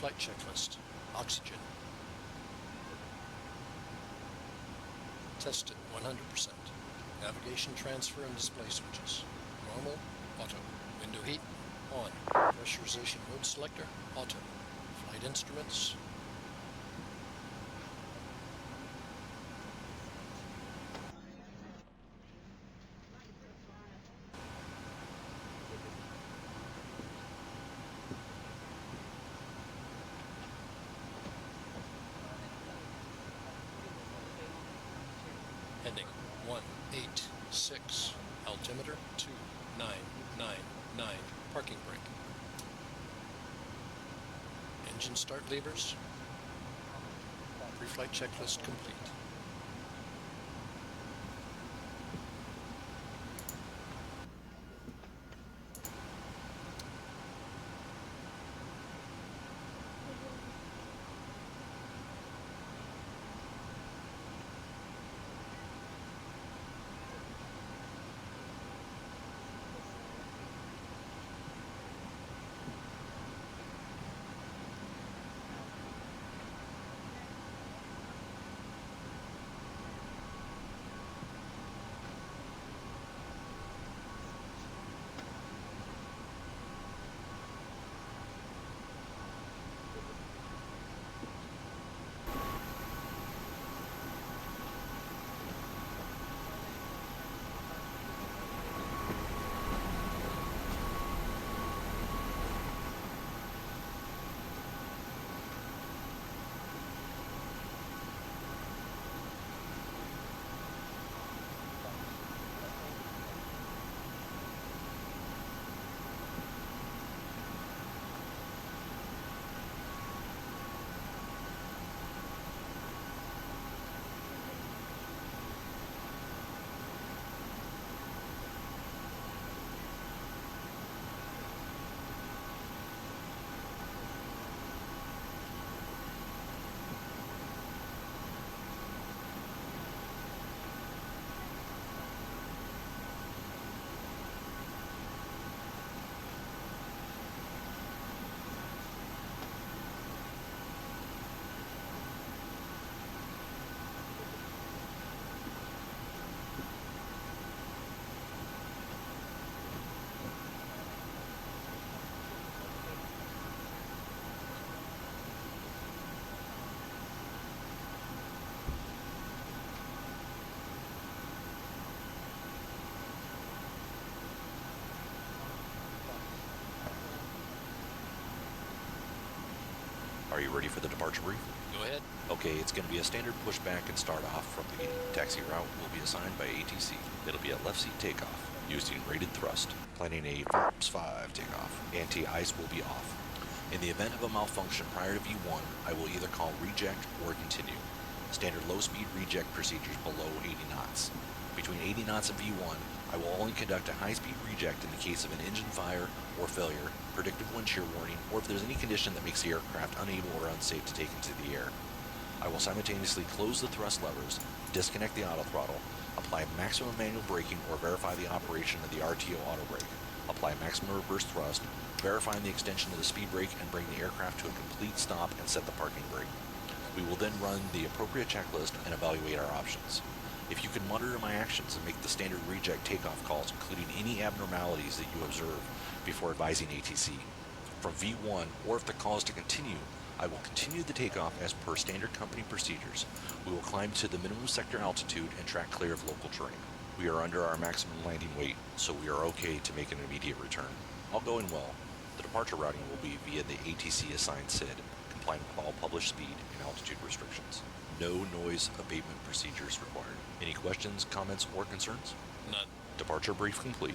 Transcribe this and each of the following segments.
Pre-flight checklist. Oxygen. Tested 100%. Navigation transfer and display switches. Normal, auto. Window heat, on. Pressurization mode selector, auto. Flight instruments. Heading 186. Altimeter 2999. Parking brake. Engine start levers. Pre-flight checklist complete. Are you ready for the departure brief? Go ahead. Okay, it's going to be a standard pushback and start off from the beginning. Taxi route will be assigned by ATC. It'll be a left seat takeoff, using rated thrust. Planning a Flaps 5 takeoff. Anti-ice will be off. In the event of a malfunction prior to V1, I will either call reject or continue. Standard low-speed reject procedures below 80 knots. Between 80 knots and V1, I will only conduct a high-speed reject in the case of an engine fire or failure, predictive wind shear warning, or if there's any condition that makes the aircraft unable or unsafe to take into the air. I will simultaneously close the thrust levers, disconnect the auto throttle, apply maximum manual braking or verify the operation of the RTO auto brake, apply maximum reverse thrust, verifying the extension of the speed brake and bring the aircraft to a complete stop and set the parking brake. We will then run the appropriate checklist and evaluate our options. If you can monitor my actions and make the standard reject takeoff calls, including any abnormalities that you observe before advising ATC. From V1, or if the call is to continue, I will continue the takeoff as per standard company procedures. We will climb to the minimum sector altitude and track clear of local terrain. We are under our maximum landing weight, so we are okay to make an immediate return. All going well. The departure routing will be via the ATC assigned SID, complying with all published speed and altitude restrictions. No noise abatement procedures required. Any questions, comments, or concerns? None. Departure brief complete.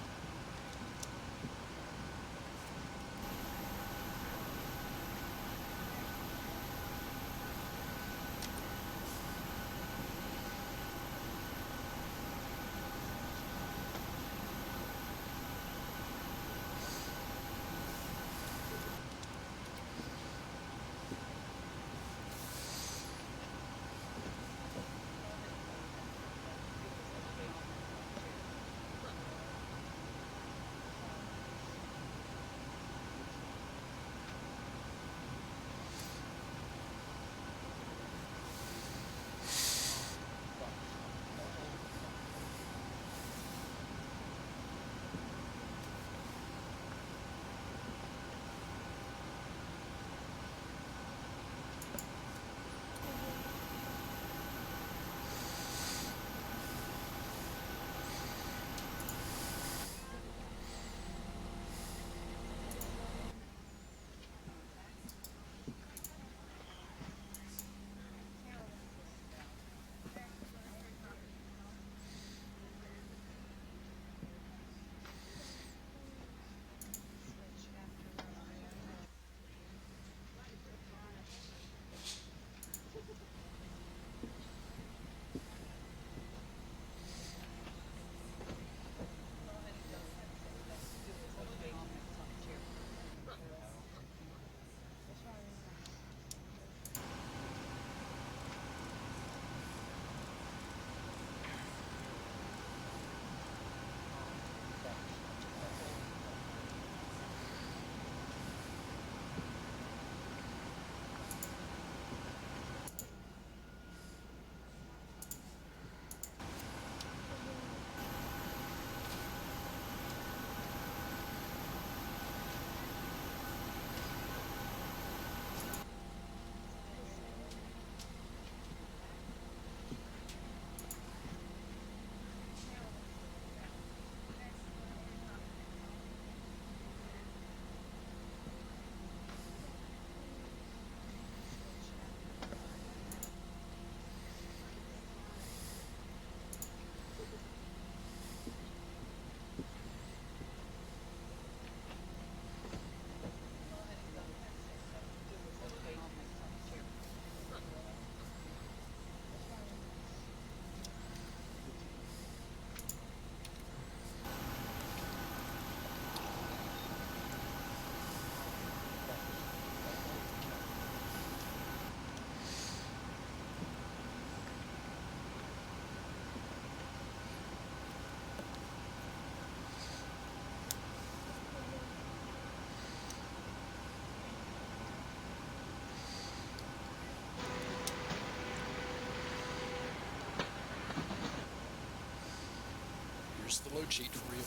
Here's the load sheet for you.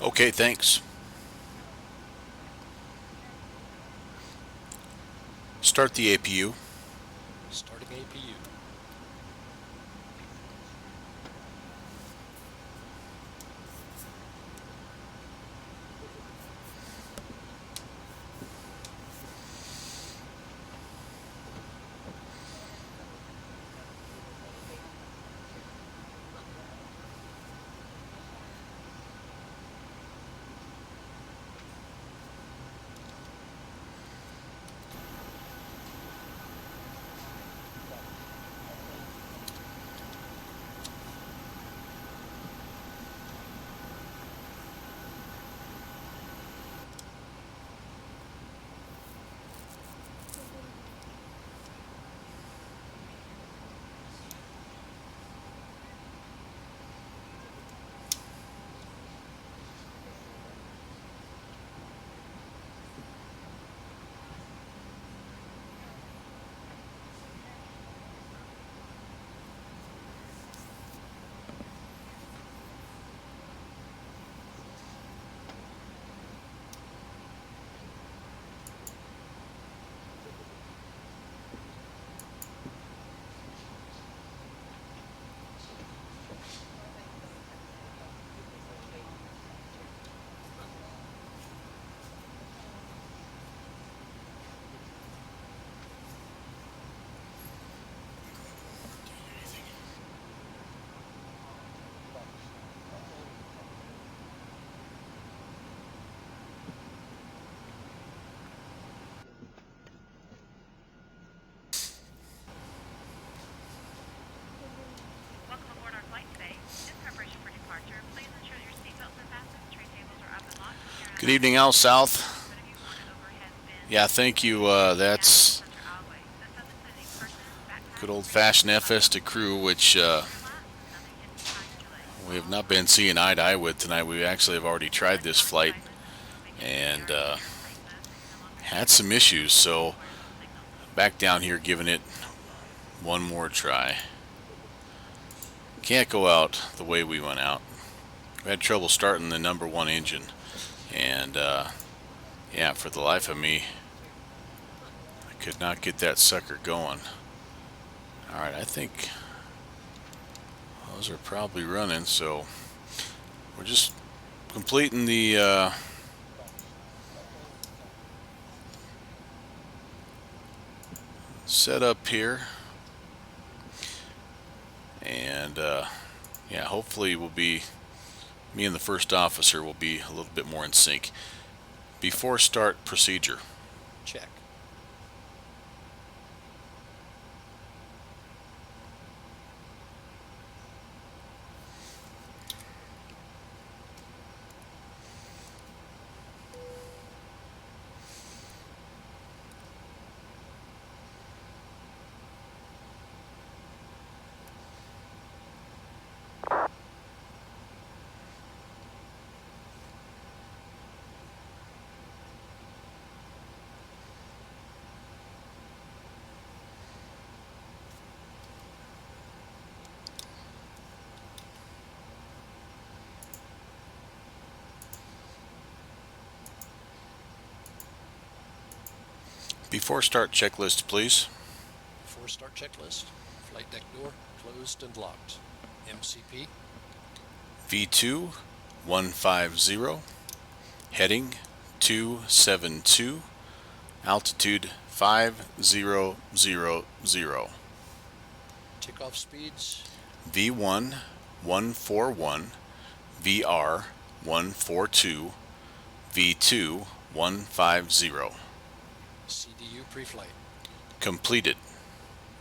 Okay, thanks. Start the APU. Starting APU. Welcome aboard our flight today. In preparation for departure, please ensure that your seatbelts are fastened, tray tables are up and locked. Good evening, Al South. One of you boarded overhead bin. Yeah, thank you. That's Center aisleway. This doesn't include any persons, backpacks, good old-fashioned FS to crew, which flat, and nothing hidden behind the delay. we have not been seeing eye to eye with tonight. We actually have already tried this flight and had some issues, so back down here giving it one more try. Can't go out the way we went out. We had trouble starting the number one engine, and yeah, for the life of me, I could not get that sucker going. Alright, I think those are probably running, so we're just completing the setup here, and yeah, hopefully we'll be, me and the first officer will be a little bit more in sync. Before start procedure. Check. Before start checklist, please. Before start checklist. Flight deck door closed and locked. MCP. V2 150, heading 272, altitude 5000. Takeoff speeds. V1 141, VR 142, V2 150. CDU pre-flight. Completed.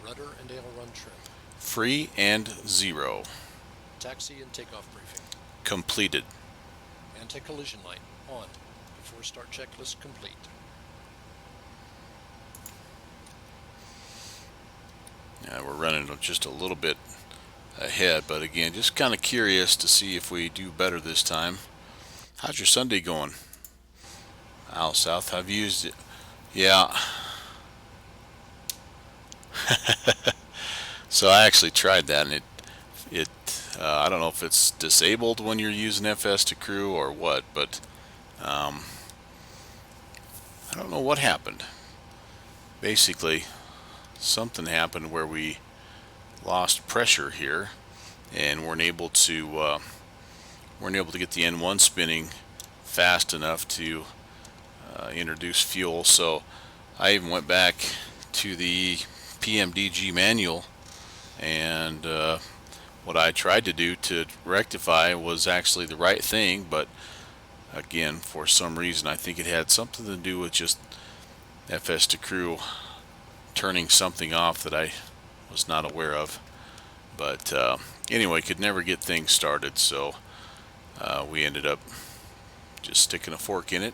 Rudder and aileron trim. Free and 0. Taxi and takeoff briefing. Completed. Anti-collision light on. Before start checklist complete. We're running just a little bit ahead, but again, just kind of curious to see if we do better this time. How's your Sunday going? Al South, I've used it. Yeah. So I actually tried that, and it I don't know if it's disabled when you're using FS to crew or what, but I don't know what happened. Basically, something happened where we lost pressure here and weren't able to get the N1 spinning fast enough to introduce fuel. So I even went back to the PMDG manual, and what I tried to do to rectify was actually the right thing, but again, for some reason I think it had something to do with just FS to crew turning something off that I was not aware of. But anyway, could never get things started, so we ended up just sticking a fork in it.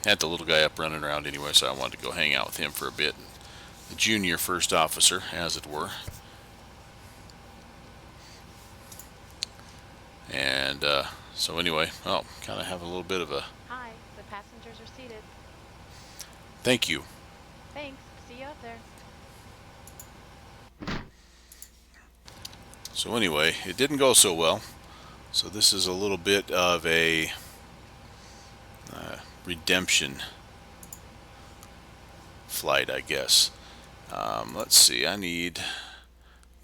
Had the little guy up running around anyway, so I wanted to go hang out with him for a bit. The junior first officer, as it were. And so anyway, well, kind of have a little bit of a... Hi, the passengers are seated. Thank you. Thanks. See you out there. So anyway, it didn't go so well. So this is a little bit of a redemption flight, I guess. Let's see, I need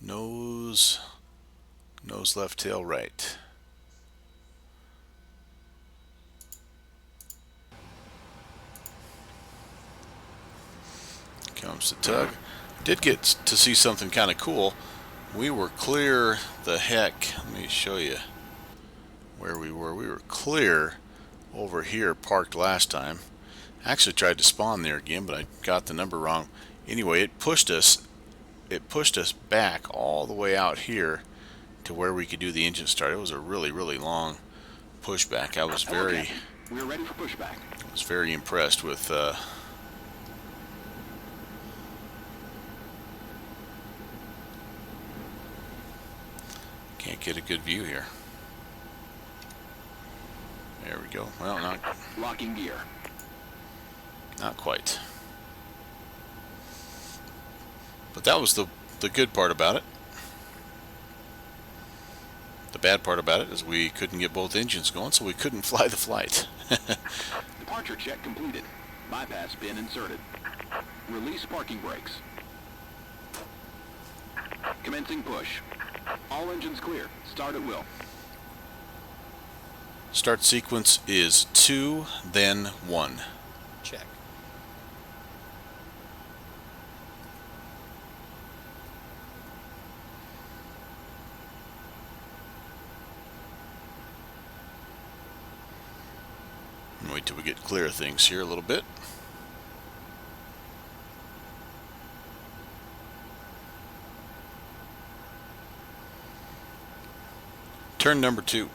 nose left, tail right. Comes the tug. Did get to see something kind of cool. We were clear the heck. Let me show you where we were. We were clear over here, parked last time. Actually tried to spawn there again, but I got the number wrong. Anyway, it pushed us back all the way out here to where we could do the engine start. It was a really long pushback. I was very We're ready for pushback. was very impressed with can't get a good view here. There we go. Well, Locking gear. not quite. But that was the good part about it. The bad part about it is we couldn't get both engines going, so we couldn't fly the flight. Departure check completed. Bypass pin inserted. Release parking brakes. Commencing push. All engines clear. Start at will. Start sequence is 2, then 1. Check. Wait till we get clear of things here a little bit. Turn number 2.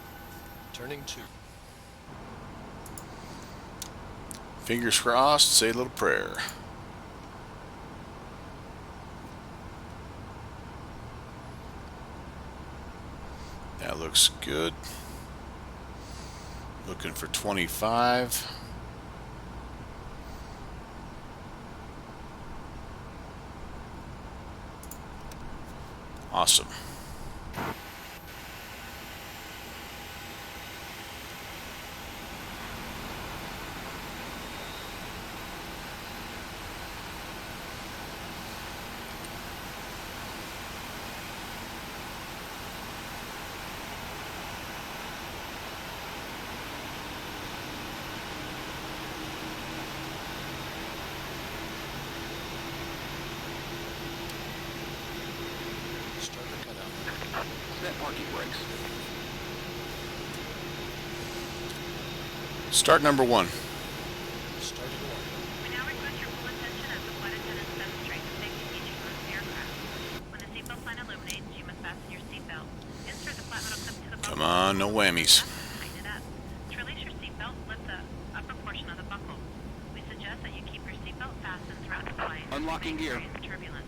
Turning 2. Fingers crossed, say a little prayer. That looks good. Looking for 25. Awesome. Starter cut out. Set parking brakes. Start number 1. Starting 1. We now request your full attention as the flight attendants demonstrate the safety features on this aircraft. When the seatbelt sign illuminates, you must fasten your seatbelt. Insert the flat metal clip to the buckle. Come on, no whammies. Tighten it up. To release your seatbelt, lift the upper portion of the buckle. We suggest that you keep your seatbelt fastened throughout the flight. Unlocking gear. Experience turbulence.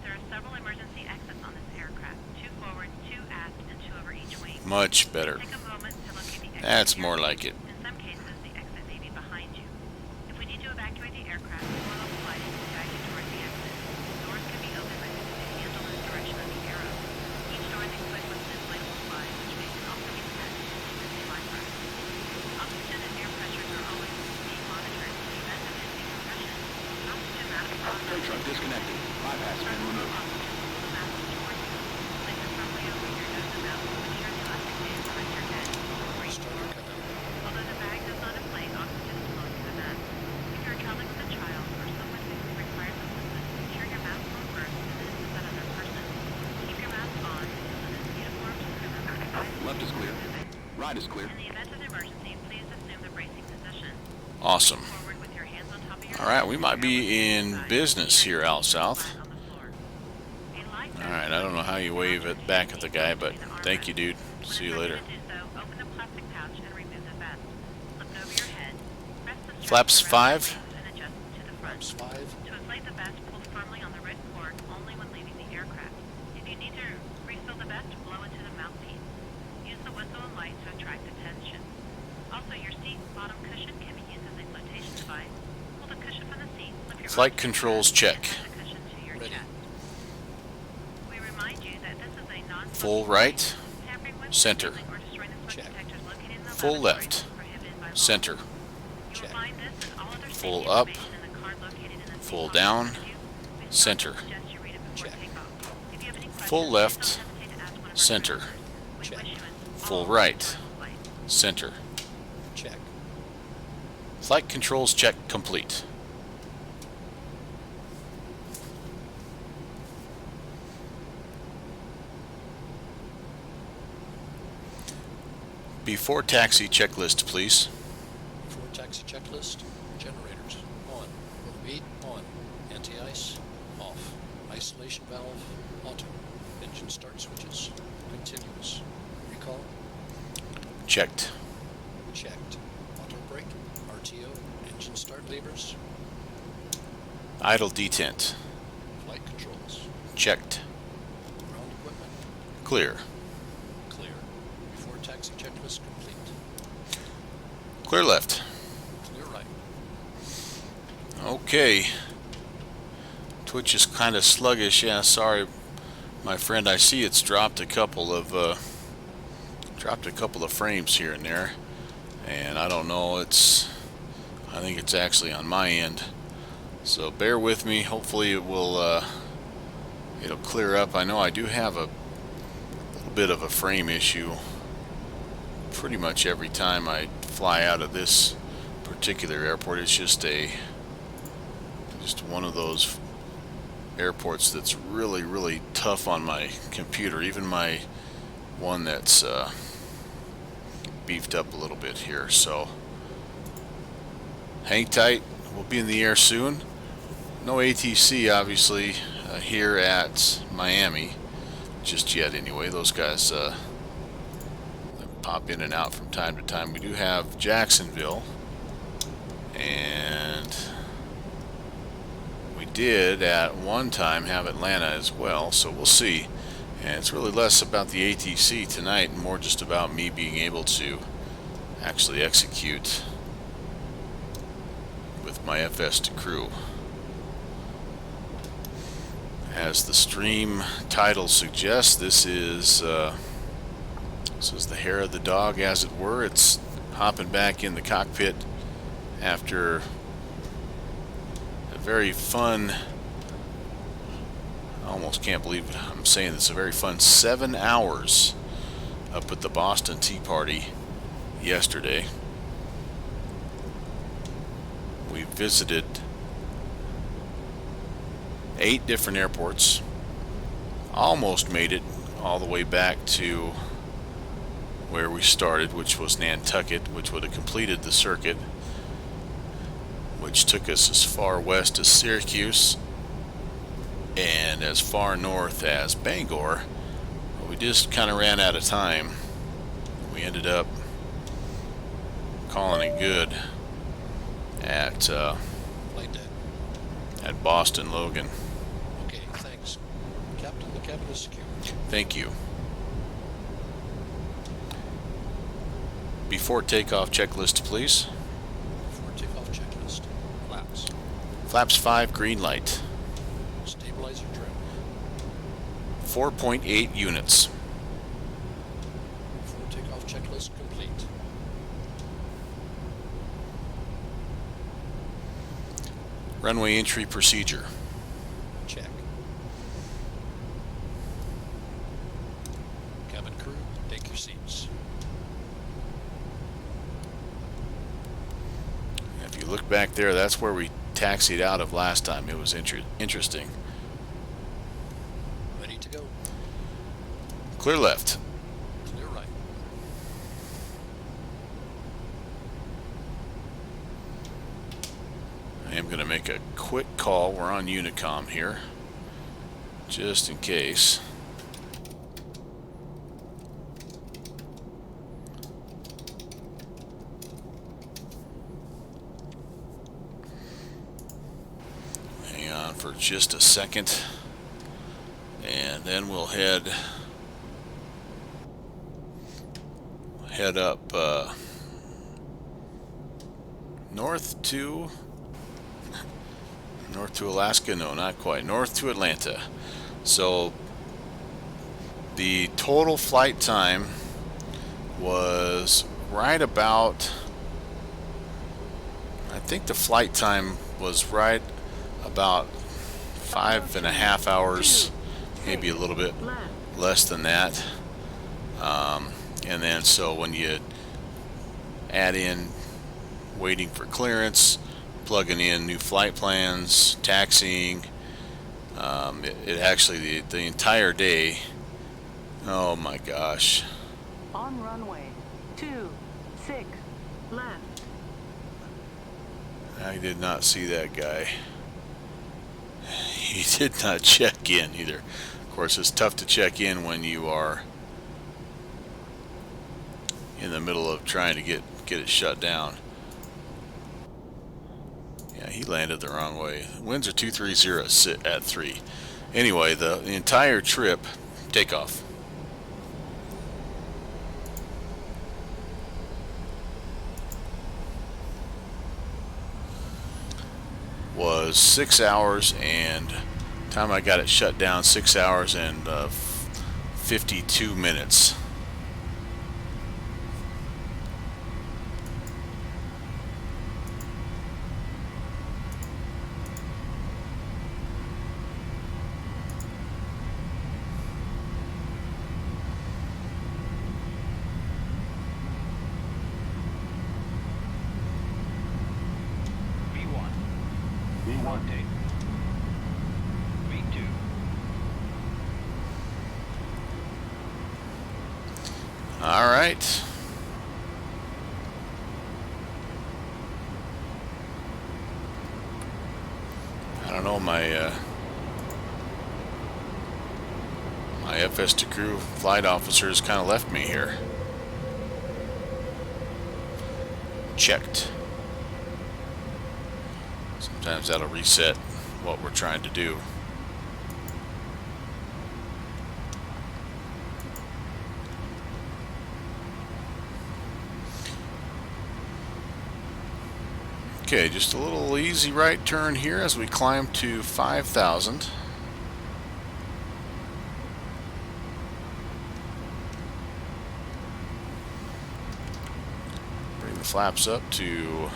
There are several emergency exits on this aircraft. 2 forward, 2 aft, and 2 over each wing. Much better. Take a moment to locate the exit. That's here. more like it. In some cases, the exit may be behind you. If we need to evacuate the aircraft, one of the flight will guide you toward the exit. Doors can be opened by the handle in the direction of the arrow. Each door is equipped with Tow truck disconnected. Bypass pin removed. Starter cut out. Although the bag does not inflate, oxygen is flowing to the mask. If you're traveling with a child or someone who requires assistance, ensure your mask on first and then put that on their person. Keep your mask on until it's uniformed and remember. Left is clear. Right is clear. In the event of an emergency, please assume the bracing position. Awesome. Forward with your hands on top of your All right, we might be in business here out south. on the floor. A life All right, I don't know how you wave it back at the guy, but thank you, dude. See you later. to do so, open the plastic pouch and remove the vest. Flip it over your head. Press the strap Flaps around 5. the and adjust to the front. Flaps 5. To inflate the vest, pull firmly on the red cord only when leaving the aircraft. If you need to refill the vest, blow into the mouthpiece. Use the whistle and light to attract attention. Also, your seat bottom cushion can be used as a flotation device. Pull the cushion from the seat, flip your Flight arms controls together, check. and press the cushion to your Ready. chest. We remind you that this is a non Full right. tampering with, Center. stealing, or destroying the smoke Check. detectors located in the Full laboratory left. is prohibited by law. Center. You will Check. find this and all other Full safety up. information in the card located in the seat Full pocket down. in front of you. We strongly Center. suggest you read it before Check. takeoff. If you have any questions, Full please left. don't hesitate to ask one of our Center. counselors. We Check. wish you an Full all right. enjoyable flight. Center. Check. Flight controls check complete. Before taxi checklist, please. Before taxi checklist. Generators. On. Low beat. On. Anti-ice. Off. Isolation valve. Auto. Engine start switches. Continuous. Recall. Checked. Checked. Auto brake. RTO. Engine start levers. Idle detent. Flight controls. Checked. Ground equipment. Clear. Clear. Before taxi checklist complete. Clear left. Clear right. Okay. Twitch is kind of sluggish. Yeah, sorry, my friend. I see it's dropped a couple of frames here and there, and I don't know. I think it's actually on my end. So bear with me. Hopefully it will. It'll clear up. I know I do have a little bit of a frame issue. Pretty much every time I fly out of this particular airport, it's just one of those airports that's really tough on my computer. Even my one that's beefed up a little bit here. So hang tight. We'll be in the air soon. No ATC obviously here at Miami just yet. Anyway, those guys pop in and out from time to time. We do have Jacksonville, and we did at one time have Atlanta as well, so we'll see. And it's really less about the ATC tonight and more just about me being able to actually execute with my FS to crew. As the stream title suggests, this is the hair of the dog, as it were. It's hopping back in the cockpit after a very fun, I almost can't believe I'm saying this, a very fun 7 hours up at the Boston Tea Party yesterday. We visited 8 different airports, almost made it all the way back to where we started, which was Nantucket, which would have completed the circuit, which took us as far west as Syracuse and as far north as Bangor. But we just kind of ran out of time. We ended up calling it good at Flight deck. at Boston Logan. Okay, thanks. Captain, the cabin is secure. Thank you. Before takeoff checklist, please. Before takeoff checklist. Flaps. Flaps 5, green light. Stabilizer trim. 4.8 units. Before takeoff checklist complete. Runway entry procedure. Check. Cabin crew, take your seats. If you look back there, that's where we taxied out of last time. It was interesting. Ready to go. Clear left. Clear right. I am going to make a quick call. We're on Unicom here, just in case. Hang on for just a second, and then we'll head up north to Alaska. No, not quite. North to Atlanta. So the total flight time was right about, I think the flight time was right about 5.5 hours, maybe a little bit less than that. And then so when you add in waiting for clearance, plugging in new flight plans, taxiing, it actually, the entire day, oh my gosh. On runway 26 left. I did not see that guy. He did not check in either. Of course, it's tough to check in when you are in the middle of trying to get it shut down. Yeah, he landed the wrong way. Winds are 230, sit at 3. Anyway, the entire trip, takeoff. Was 6 hours, and time I got it shut down, 6 hours and 52 minutes. V1 take. V2. All right. I don't know, my FS2 crew flight officers kind of left me here. Checked. Sometimes that'll reset what we're trying to do. Okay, just a little easy right turn here as we climb to 5,000. Bring the flaps up to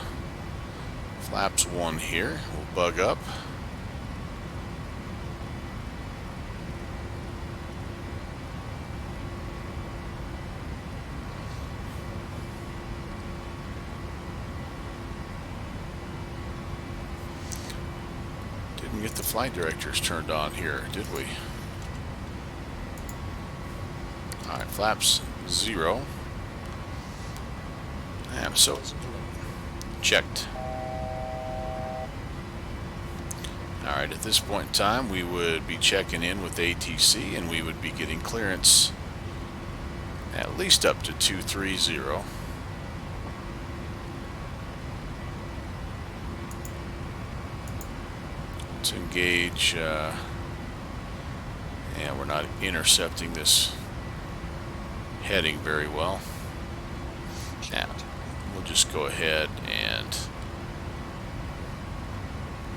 flaps 1 here. We'll bug up. Didn't get the flight directors turned on here, did we? Alright, flaps 0. And so checked. Alright, at this point in time we would be checking in with ATC and we would be getting clearance at least up to 230. Let's engage, and we're not intercepting this heading very well. Now, we'll just go ahead and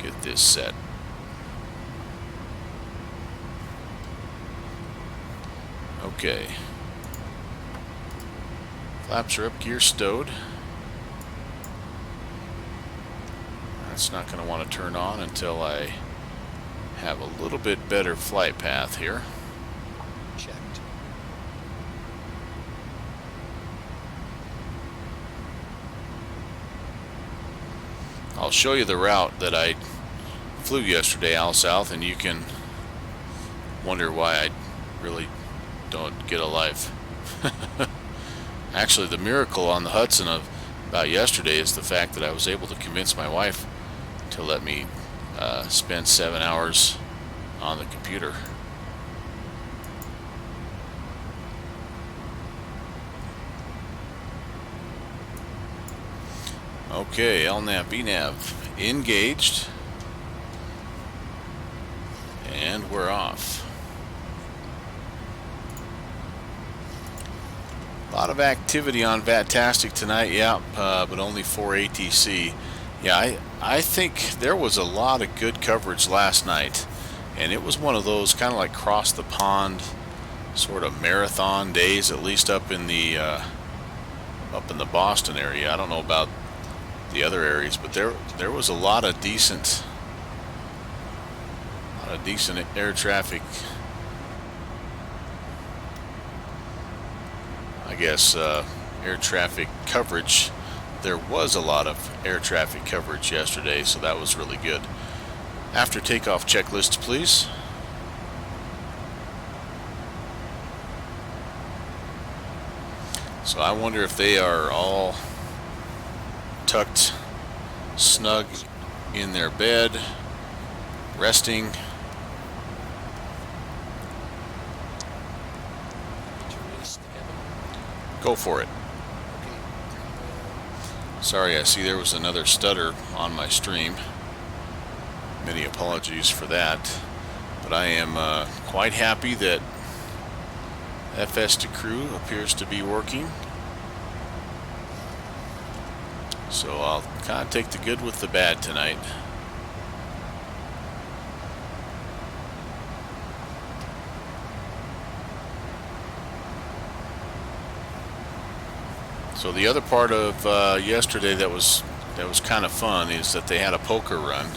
get this set. Okay. Flaps are up, gear stowed. It's not going to want to turn on until I have a little bit better flight path here. Checked. I'll show you the route that I flew yesterday out south, and you can wonder why I really don't get a life. Actually, the miracle on the Hudson about yesterday is the fact that I was able to convince my wife to let me spend 7 hours on the computer. Okay, LNAV, VNAV engaged, and we're off. A lot of activity on Vatastic tonight, yeah, but only 4 ATC. Yeah, I think there was a lot of good coverage last night, and it was one of those kind of like cross the pond sort of marathon days, at least up in the Boston area. I don't know about the other areas, but there was a lot of decent air traffic. I guess air traffic coverage. There was a lot of air traffic coverage yesterday, so that was really good. After takeoff checklist, please. So I wonder if they are all tucked snug in their bed, resting. Need to release the cabin. Go for it. Okay. Sorry, I see there was another stutter on my stream. Many apologies for that. But I am quite happy that FS to crew appears to be working. So I'll kind of take the good with the bad tonight. So the other part of yesterday that was kind of fun is that they had a poker run,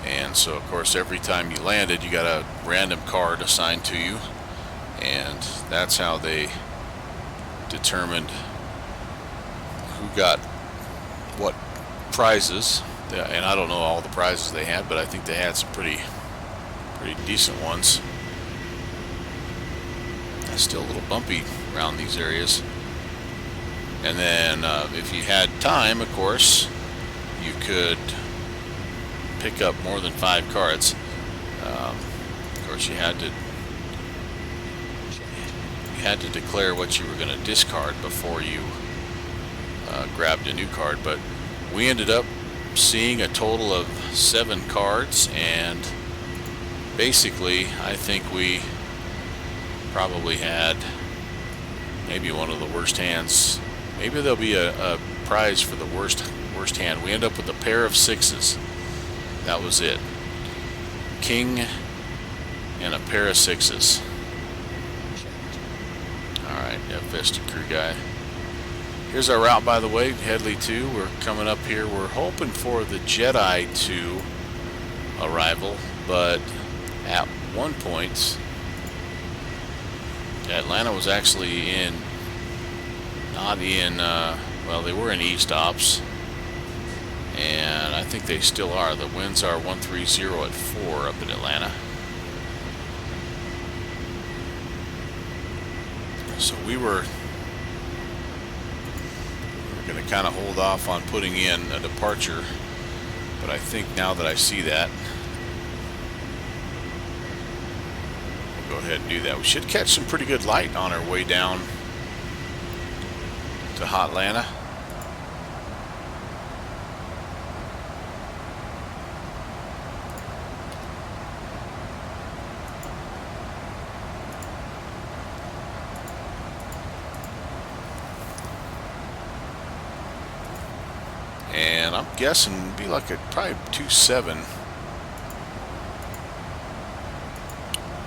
and so of course every time you landed you got a random card assigned to you, and that's how they determined who got what prizes. And I don't know all the prizes they had, but I think they had some pretty decent ones. It's still a little bumpy around these areas. And then if you had time, of course, you could pick up more than 5 cards. Of course, you had to declare what you were going to discard before you grabbed a new card. But we ended up seeing a total of 7 cards, and basically I think we probably had maybe one of the worst hands. Maybe there'll be a prize for the worst hand. We end up with a pair of 6s. That was it. King and a pair of 6s. Alright, FS to crew guy. Here's our route, by the way, Headley 2. We're coming up here. We're hoping for the Jedi 2 arrival, but at one point Atlanta was actually not in, well, they were in E-stops, and I think they still are. The winds are 130 at 4 up in Atlanta. So we were going to kind of hold off on putting in a departure, but I think now that I see that, we'll go ahead and do that. We should catch some pretty good light on our way down to Hotlanta. And I'm guessing it'd be like probably 2.7.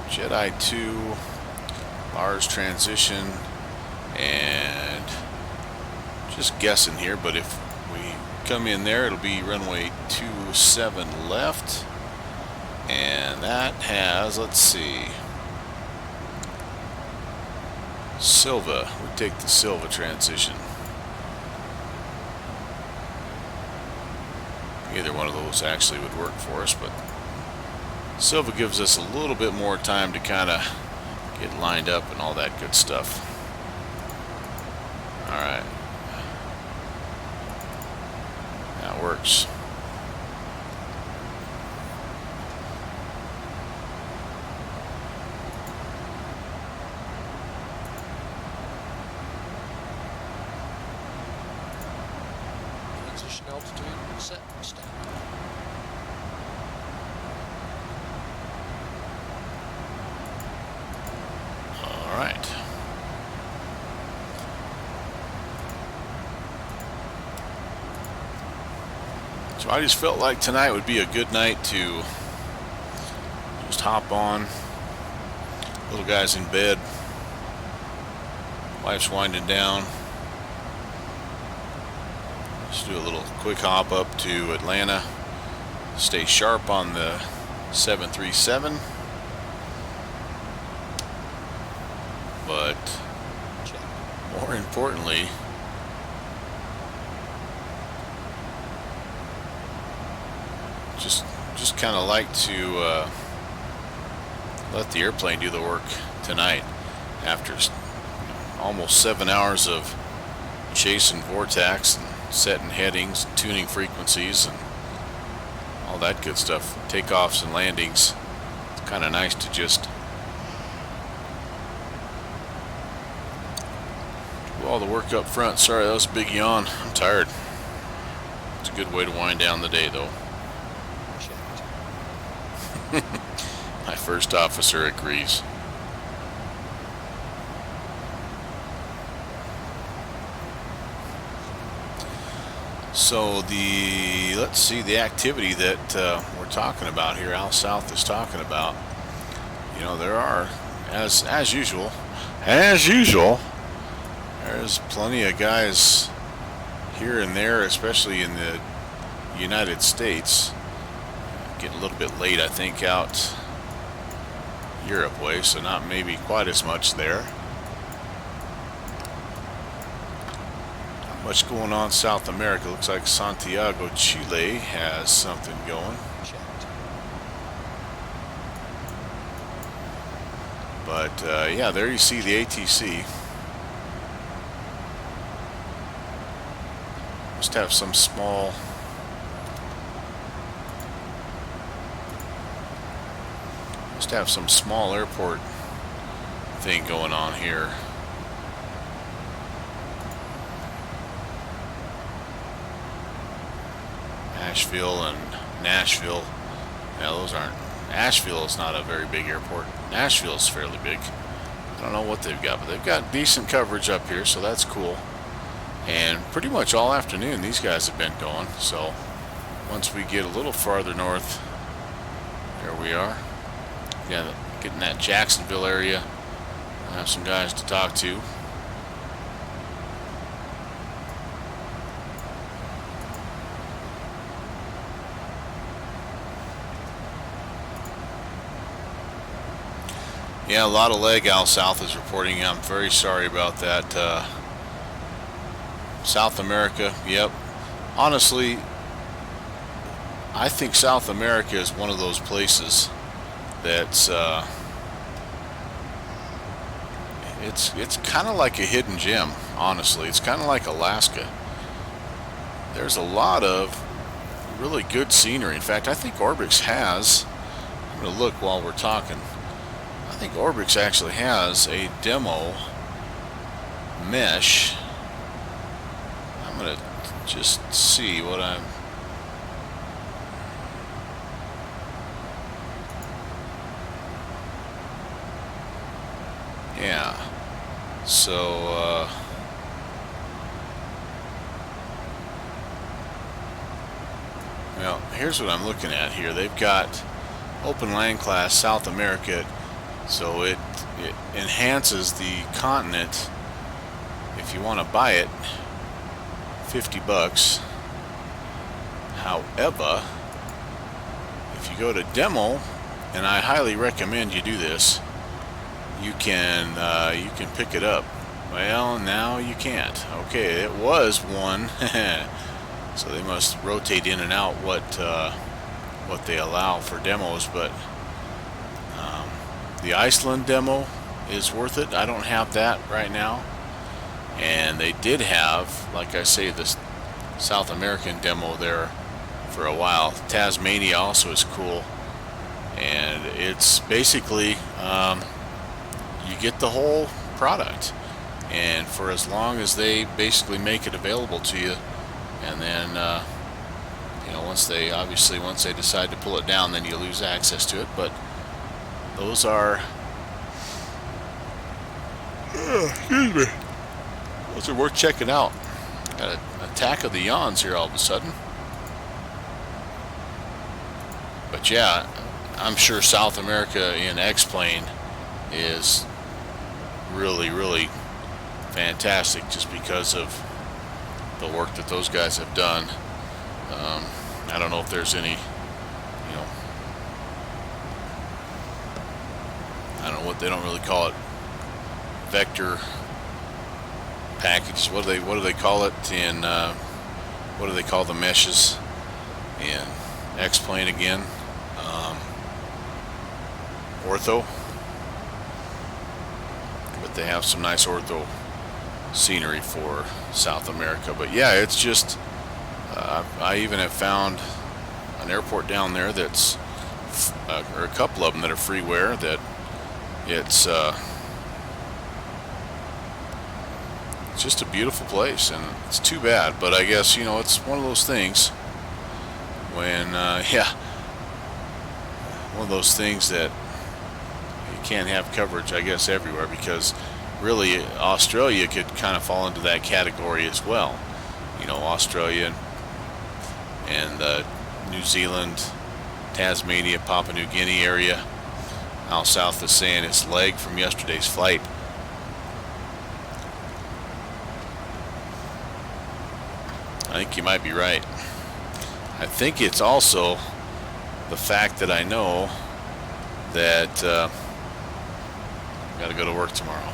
Jedi 2, Mars transition, and just guessing here, but if we come in there, it'll be runway 27 left. And that has, let's see, Silva. We take the Silva transition. Either one of those actually would work for us, but Silva gives us a little bit more time to kind of get lined up and all that good stuff. All right. That works. Transition altitude set and stand. All right. So I just felt like tonight would be a good night to just hop on. Little guy's in bed. Wife's winding down. Just do a little quick hop up to Atlanta. Stay sharp on the 737. But Check. more importantly, just kind of like to let the airplane do the work tonight after almost 7 hours of chasing vortex and setting headings, tuning frequencies, and all that good stuff. Takeoffs and landings. It's kind of nice to just do all the work up front. Sorry, that was a big yawn. I'm tired. It's a good way to wind down the day, though. Checked. My first officer agrees. So let's see, the activity that we're talking about here, Al South is talking about. You know, there are, as usual, there's plenty of guys here and there, especially in the United States. Getting a little bit late, I think, out Europe way, so not maybe quite as much there. Not much going on South America. Looks like Santiago, Chile has something going. Checked. But yeah, there you see the ATC. Must have some small airport thing going on here. Asheville and Nashville. Yeah, those aren't. Asheville is not a very big airport. Nashville is fairly big. I don't know what they've got, but they've got decent coverage up here, so that's cool. And pretty much all afternoon these guys have been going. So once we get a little farther north, there we are. Yeah, getting that Jacksonville area. I'll have some guys to talk to. Yeah, a lot of leg Al South is reporting. I'm very sorry about that. South America, yep. Honestly, I think South America is one of those places that's it's kind of like a hidden gem. Honestly, it's kind of like Alaska. There's a lot of really good scenery. In fact, I think Orbix has, I'm going to look while we're talking, I think Orbix actually has a demo mesh. I'm going to just see what I'm... Yeah, so well, here's what I'm looking at here. They've got open land class South America, so it enhances the continent. If you want to buy it, $50. However, if you go to demo, and I highly recommend you do this, you can pick it up. Well, now you can't. Okay, it was one, so they must rotate in and out what they allow for demos. But the Iceland demo is worth it. I don't have that right now, and they did have, like I say, this South American demo there for a while. Tasmania also is cool, and it's basically you get the whole product, and for as long as they basically make it available to you, and then you know, once they decide to pull it down, then you lose access to it. But those are excuse me, those are worth checking out. Got an attack of the yawns here all of a sudden. But yeah, I'm sure South America in X-Plane is really, really fantastic just because of the work that those guys have done. I don't know if there's any, you know, I don't know what they don't really call it, vector packages. What do they call it in what do they call the meshes in X-Plane again? Ortho. But they have some nice ortho scenery for South America. But yeah, it's just I even have found an airport down there that's or a couple of them that are freeware, that it's just a beautiful place, and it's too bad, but I guess, you know, it's one of those things when yeah, one of those things that you can't have coverage, I guess, everywhere, because really Australia could kind of fall into that category as well. You know, Australia and New Zealand, Tasmania, Papua New Guinea area. Al South is saying it's leg from yesterday's flight. I think you might be right. I think it's also the fact that I know that I got to go to work tomorrow.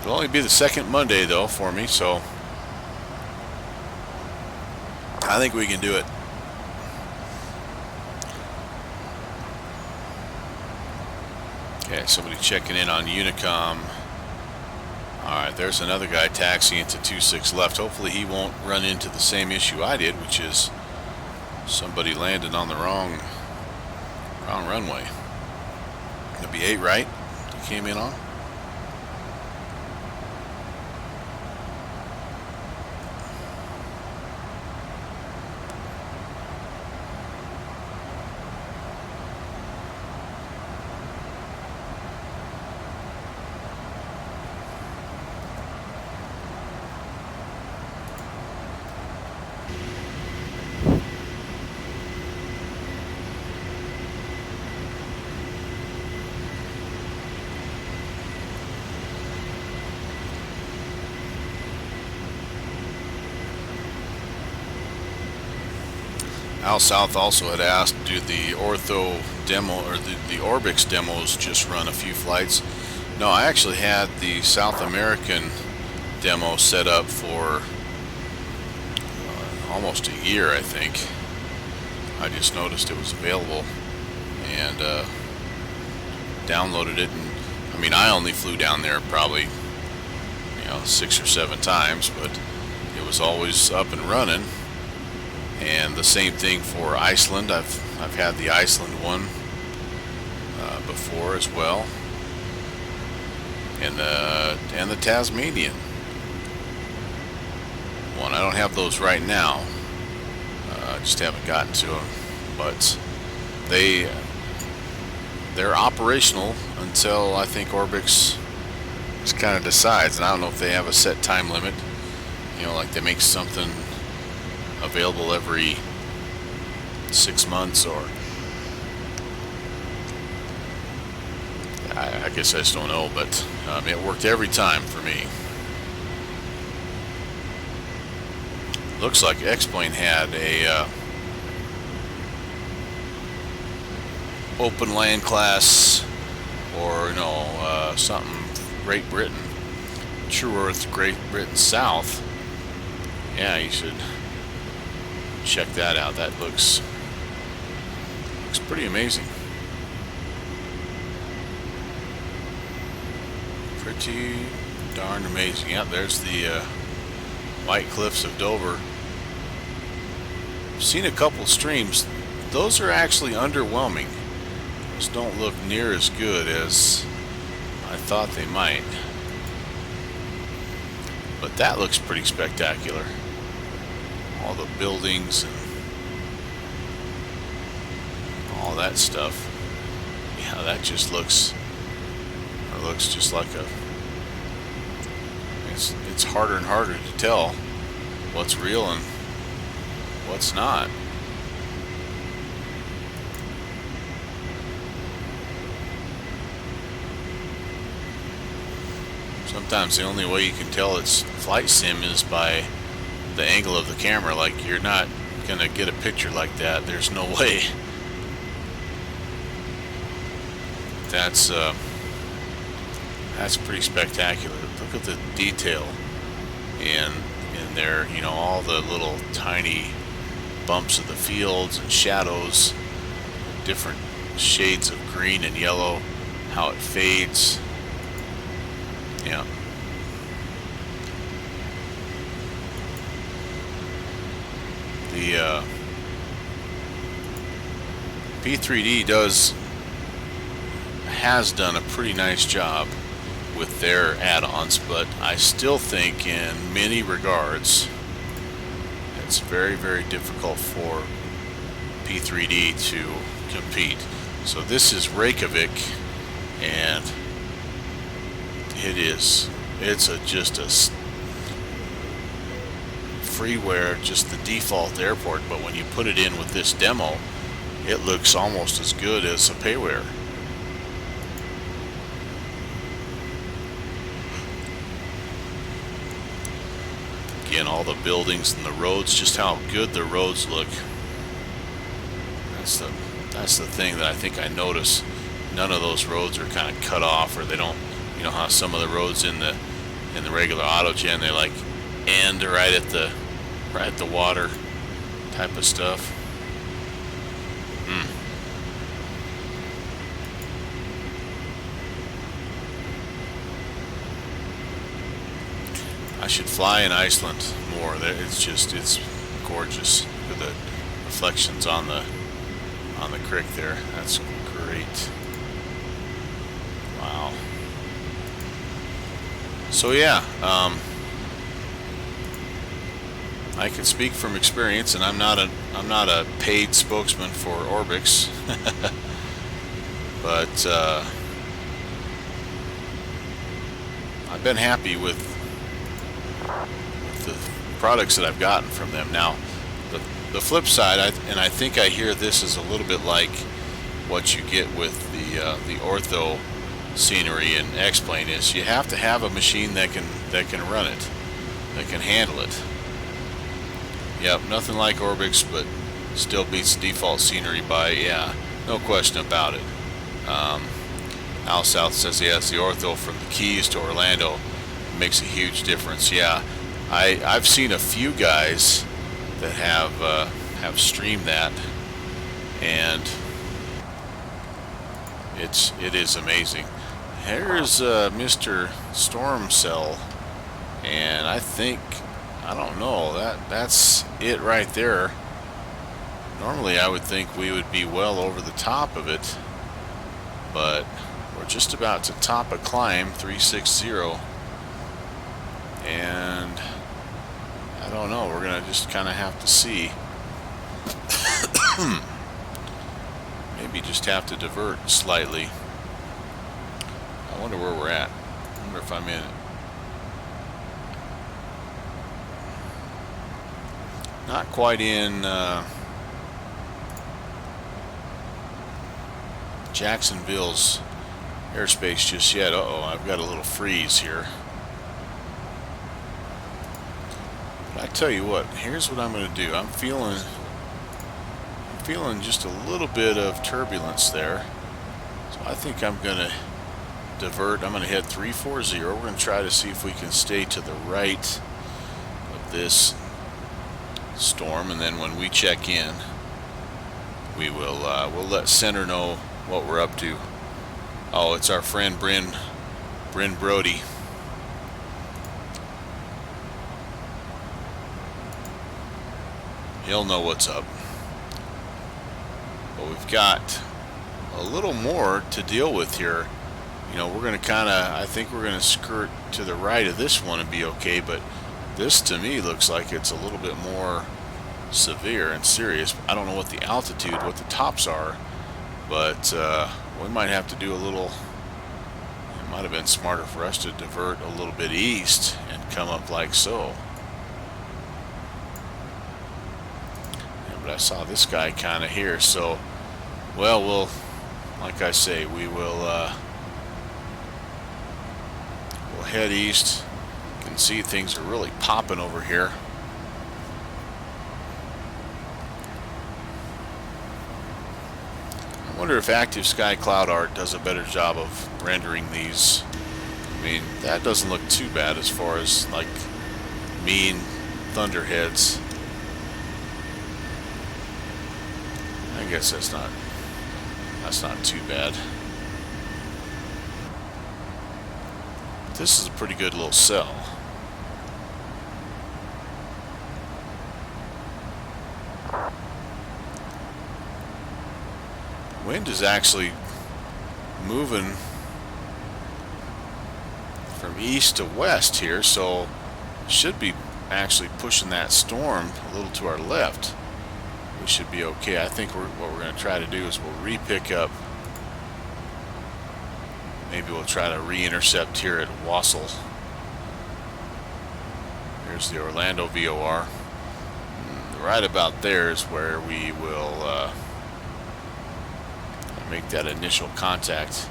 It'll only be the second Monday though for me, so I think we can do it. Okay, somebody checking in on Unicom. Alright, there's another guy taxiing into 26 left. Hopefully he won't run into the same issue I did, which is somebody landed on the wrong runway. It'll be 8, right? You came in on? Al South also had asked, do the ortho demo or the Orbix demos just run a few flights? No, I actually had the South American demo set up for almost a year, I think. I just noticed it was available and downloaded it, and I mean, I only flew down there probably, you know, 6 or 7 times, but it was always up and running. And the same thing for Iceland. I've had the Iceland one before as well, and the Tasmanian one. I don't have those right now. I just haven't gotten to them, but they're operational until I think Orbix just kind of decides. And I don't know if they have a set time limit. You know, like they make something available every 6 months, or I guess I just don't know, but it worked every time for me. looks like X-Plane had a open land class, or something Great Britain, True Earth Great Britain South. Yeah, you should check that out. That looks pretty amazing. Pretty darn amazing. Yeah, there's the White Cliffs of Dover. I've seen a couple streams. Those are actually underwhelming. Those don't look near as good as I thought they might. But that looks pretty spectacular. All the buildings and all that stuff. Yeah, that just looks, it looks just like a, it's harder and harder to tell what's real and what's not. Sometimes the only way you can tell it's flight sim is by the angle of the camera. Like, you're not gonna get a picture like that. There's no way. That's pretty spectacular. Look at the detail in there. You know, all the little tiny bumps of the fields and shadows, different shades of green and yellow, how it fades. Yeah. The P3D has done a pretty nice job with their add-ons, but I still think in many regards it's very, very difficult for P3D to compete. So this is Reykjavik, and it's just a freeware, just the default airport, but when you put it in with this demo, it looks almost as good as a payware. Again, all the buildings and the roads, just how good the roads look. That's the thing that I think I notice. None of those roads are kind of cut off, or they don't, you know how some of the roads in the regular autogen, they like end right at the water type of stuff. I should fly in Iceland more. It's gorgeous with the reflections on the creek there. That's great. Wow. So yeah, I can speak from experience, and I'm not a paid spokesman for Orbix, but I've been happy with the products that I've gotten from them. Now, the flip side, I think I hear this is a little bit like what you get with the ortho scenery and X-Plane, is you have to have a machine that can run it, that can handle it. Yep, nothing like Orbix, but still beats default scenery by, yeah, no question about it. Al South says, yes, the ortho from the Keys to Orlando makes a huge difference. Yeah, I've seen a few guys that have streamed that, and it is amazing. Here's Mr. Storm Cell, and I don't know, that's it right there. Normally I would think we would be well over the top of it, but we're just about to top a climb, 360, and I don't know, we're gonna just kind of have to see. Maybe just have to divert slightly. I wonder where we're at. I wonder if I'm in it. Not quite in Jacksonville's airspace just yet. Uh-oh, I've got a little freeze here. But I tell you what, here's what I'm going to do. I'm feeling just a little bit of turbulence there. So I think I'm going to divert. I'm going to head 340. We're going to try to see if we can stay to the right of this storm, and then when we check in, we will we'll let center know what we're up to. Oh, it's our friend Bryn Brody. He'll know what's up. But we've got a little more to deal with here. You know, we're going to I think we're going to skirt to the right of this one and be okay, but this to me looks like it's a little bit more severe and serious. I don't know what the altitude, what the tops are, but we might have to do a little, it might have been smarter for us to divert a little bit east and come up like so. But I saw this guy kind of here, so we'll, like I say, we'll head east. You can see things are really popping over here. I wonder if Active Sky Cloud Art does a better job of rendering these. I mean, that doesn't look too bad as far as like mean thunderheads. I guess that's not too bad. This is a pretty good little cell. Wind is actually moving from east to west here, so should be actually pushing that storm a little to our left. We should be okay. I think what we're going to try to do is we'll re-pick up. Maybe we'll try to re-intercept here at Wassel. Here's the Orlando VOR. Right about there is where we will make that initial contact.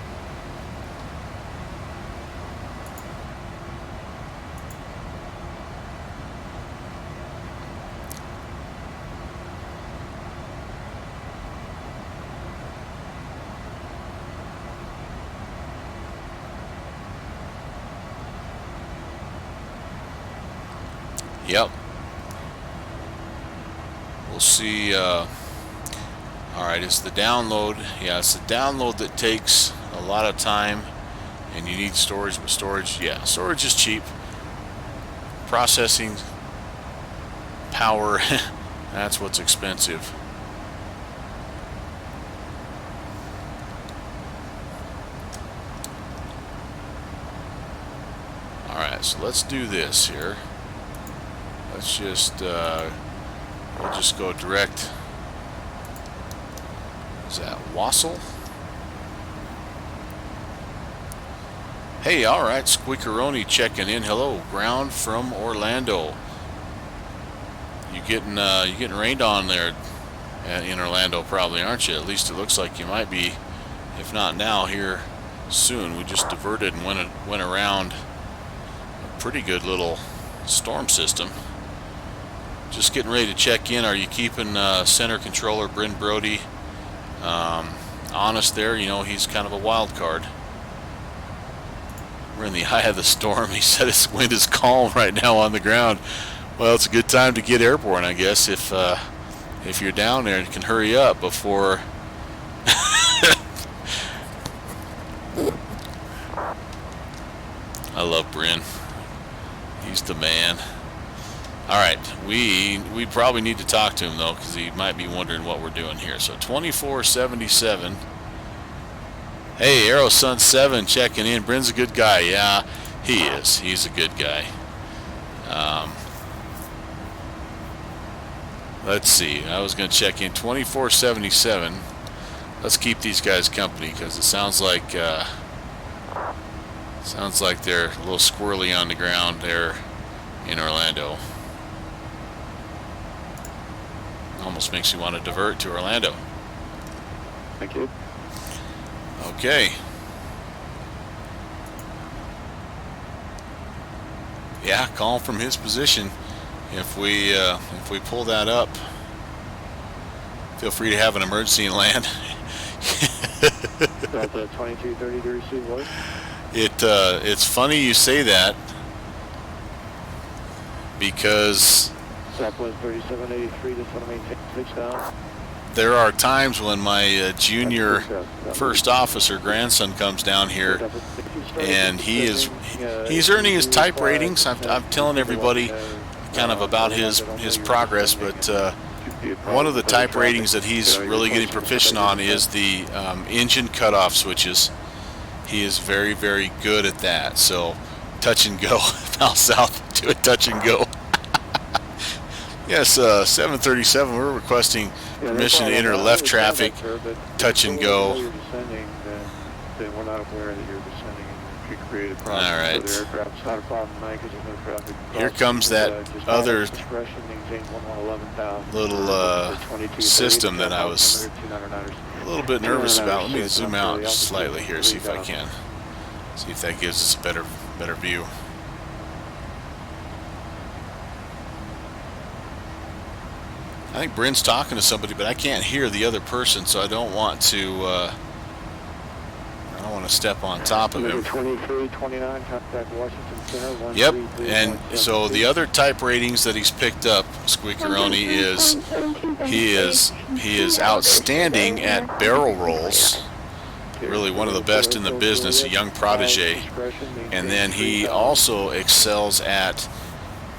Yep. We'll see. Alright, it's the download. Yeah, it's the download that takes a lot of time, and you need storage, but storage, yeah, storage is cheap. Processing power, that's what's expensive. Alright, so let's do this here. Let's just, we'll just go direct. Is that Wassel? Hey, alright, Squeakeroni checking in. Hello, ground from Orlando. You getting rained on there in Orlando probably, aren't you? At least it looks like you might be. If not now, here soon. We just diverted and went around a pretty good little storm system. Just getting ready to check in. Are you keeping center controller Bryn Brody honest there? You know, he's kind of a wild card. We're in the eye of the storm. He said his wind is calm right now on the ground. Well, it's a good time to get airborne, I guess, if you're down there and can hurry up before. I love Bryn. He's the man. Alright, we probably need to talk to him though, because he might be wondering what we're doing here. So 2477. Hey, Aerosun 7 checking in. Bryn's a good guy. Yeah, he is. He's a good guy. Let's see. I was going to check in 2477. Let's keep these guys company because it sounds like they're a little squirrely on the ground there in Orlando. Almost makes you want to divert to Orlando. Thank you. Okay. Yeah, call from his position. if we pull that up, feel free to have an emergency and land. Delta 2230 to receive what? It's funny you say that because Southwest 3783 to maintain 6 down. there are times when my junior first officer grandson comes down here and he's earning his type ratings. I'm telling everybody kind of about his progress, but one of the type ratings that he's really getting proficient on is the engine cutoff switches. He is very, very good at that. So touch and go, now south to a touch and go. Yes, 737, we're requesting permission to enter left traffic, touch and go. You're descending, then we're not aware that you're descending and you create a problem. All right. So the aircraft's not a problem tonight because there's no traffic. Here comes that other little system that I was a little bit nervous about. Let me zoom out just slightly here, see if I can. See if that gives us a better view. I think Bryn's talking to somebody, but I can't hear the other person, so I don't want to step on top of him. 2329, contact Washington Center. Yep, and so the other type ratings that he's picked up, Squeakeroni, is he is outstanding at barrel rolls. Really one of the best in the business, a young protege. And then he also excels at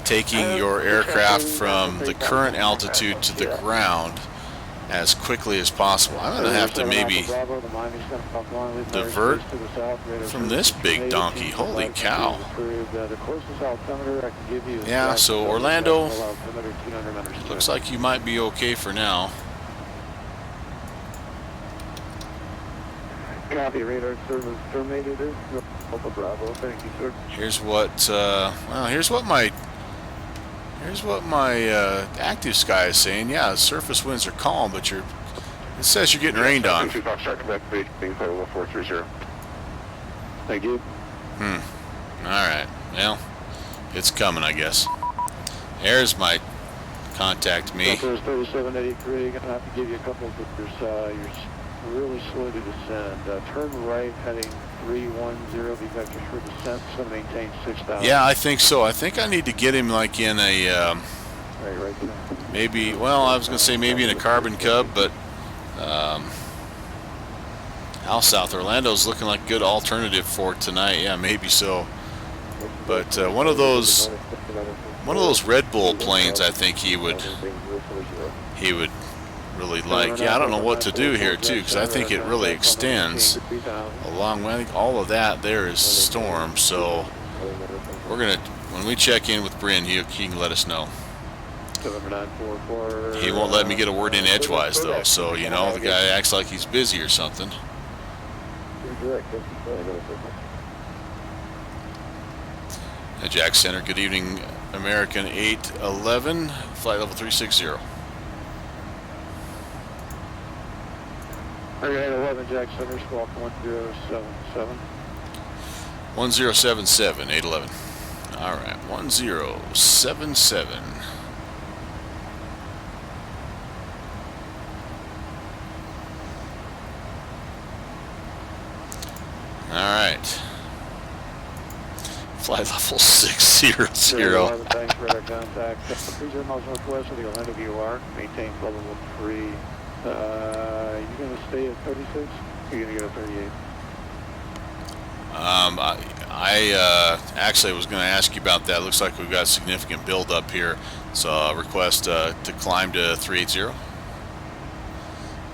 taking your aircraft from the current altitude to the ground as quickly as possible. I'm going to have to maybe divert from this big donkey. Holy cow. Yeah, so Orlando, looks like you might be okay for now. Copy, radar service terminated. Alpha Bravo, thank you, sir. Here's what my active sky is saying. Yeah, surface winds are calm, but it says you're getting rained on. Thank you. Alright, well, it's coming, I guess. There's my contact me. Southwest 3783, gonna have to give you a couple of figures. You're really slow to descend. Turn right, heading 310, be vector for descent, so maintain 6,000. Yeah, I think so. I think I need to get him like in a, Right there. maybe, well, I was going to say maybe in a Carbon Cub, but how South Orlando's looking like a good alternative for tonight. Yeah, maybe so. But one of those Red Bull planes, I think he would really like. Yeah, I don't know what to do here too, because I think it really extends a long way. I think all of that there is storm, so we're gonna, when we check in with Bryn, he can let us know. He won't let me get a word in edgewise though, so you know, the guy acts like he's busy or something. Jack Center, good evening, American 811, flight level 360. American 811, Jack Center, squawk 1077. 1077, 811. All right, 1077. All right. Flight level 600. Thanks for our contact. 30 miles northwest of the Orlando VOR. Maintain flight level 3. You going to stay at 36? Or you going to go to 38? I actually was going to ask you about that. Looks like we've got significant build up here. So request to climb to 380.